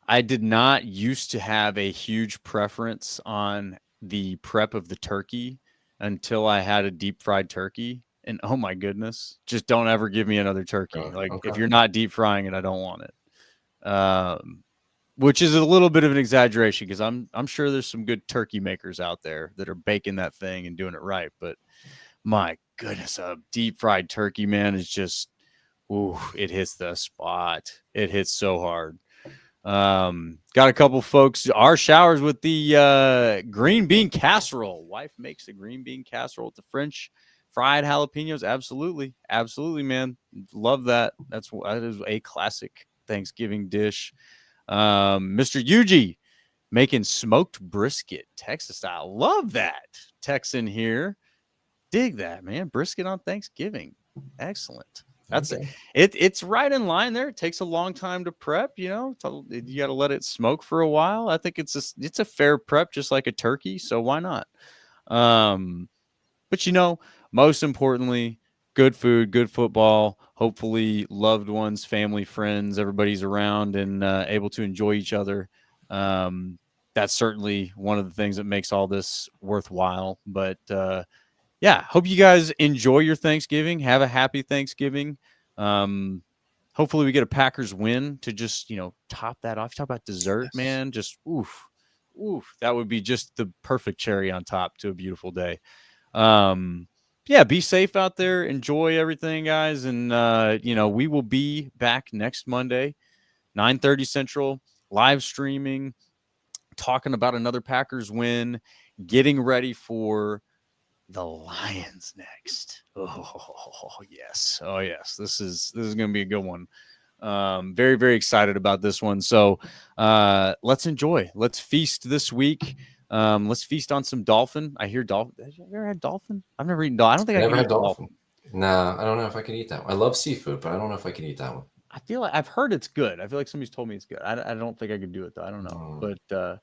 I did not used to have a huge preference on the prep of the turkey until I had a deep fried turkey. And oh my goodness, just don't ever give me another turkey. Really? Like Okay. if you're not deep frying it, I don't want it. Which is a little bit of an exaggeration because I'm sure there's some good turkey makers out there that are baking that thing and doing it right. But my goodness, a deep fried turkey, man, is just, ooh, it hits the spot. It hits so hard. Got a couple folks, our showers with the green bean casserole. Wife makes the green bean casserole with the French fried jalapenos. Absolutely, man. Love that. That is a classic Thanksgiving dish. Mr. Yuji making smoked brisket, Texas style. Love that. Texan here. Dig that, man. Brisket on Thanksgiving. Excellent. That's Okay. it's right in line there. It takes a long time to prep, you know. You got to let it smoke for a while. I think it's a fair prep, just like a turkey. So why not? But you know, most importantly, good food, good football. Hopefully, loved ones, family, friends, everybody's around and able to enjoy each other. That's certainly one of the things that makes all this worthwhile. But yeah, hope you guys enjoy your Thanksgiving. Have a happy Thanksgiving. Hopefully we get a Packers win to just, you know, top that off. Talk about dessert, Yes. man. Just oof. That would be just the perfect cherry on top to a beautiful day. Yeah, be safe out there. Enjoy everything, guys. And you know, we will be back next Monday, 9:30 Central, live streaming, talking about another Packers win, getting ready for the Lions next. Oh yes. Oh yes. This is going to be a good one. Very, very excited about this one. So let's enjoy. Let's feast this week. Let's feast on some dolphin. I hear dolphin. Have you ever had dolphin? I've never eaten dolphin. I don't think I Never can had eat dolphin. Nah, I don't know if I could eat that one. I love seafood, but I don't know if I can eat that one. I feel like I've heard it's good. I feel like somebody's told me it's good. I don't think I could do it though. I don't know. But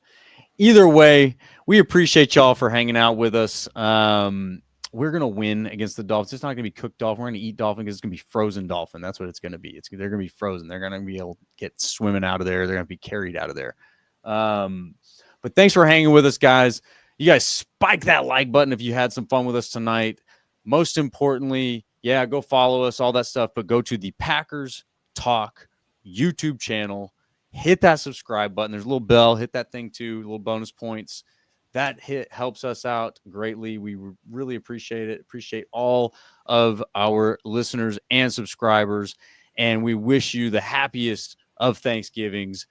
either way, we appreciate y'all for hanging out with us. We're going to win against the Dolphins. It's not going to be cooked dolphin. We're going to eat dolphin because it's going to be frozen dolphin. That's what it's going to be. They're going to be frozen. They're going to be able to get swimming out of there. They're going to be carried out of there. But thanks for hanging with us, guys. You guys spike that like button if you had some fun with us tonight. Most importantly, yeah, go follow us, all that stuff. But go to the Packers Talk YouTube channel. Hit that subscribe button. There's a little bell. Hit that thing too. Little bonus points. That hit helps us out greatly. We really appreciate it. Appreciate all of our listeners and subscribers. And we wish you the happiest of Thanksgivings.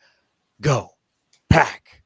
Go Pack.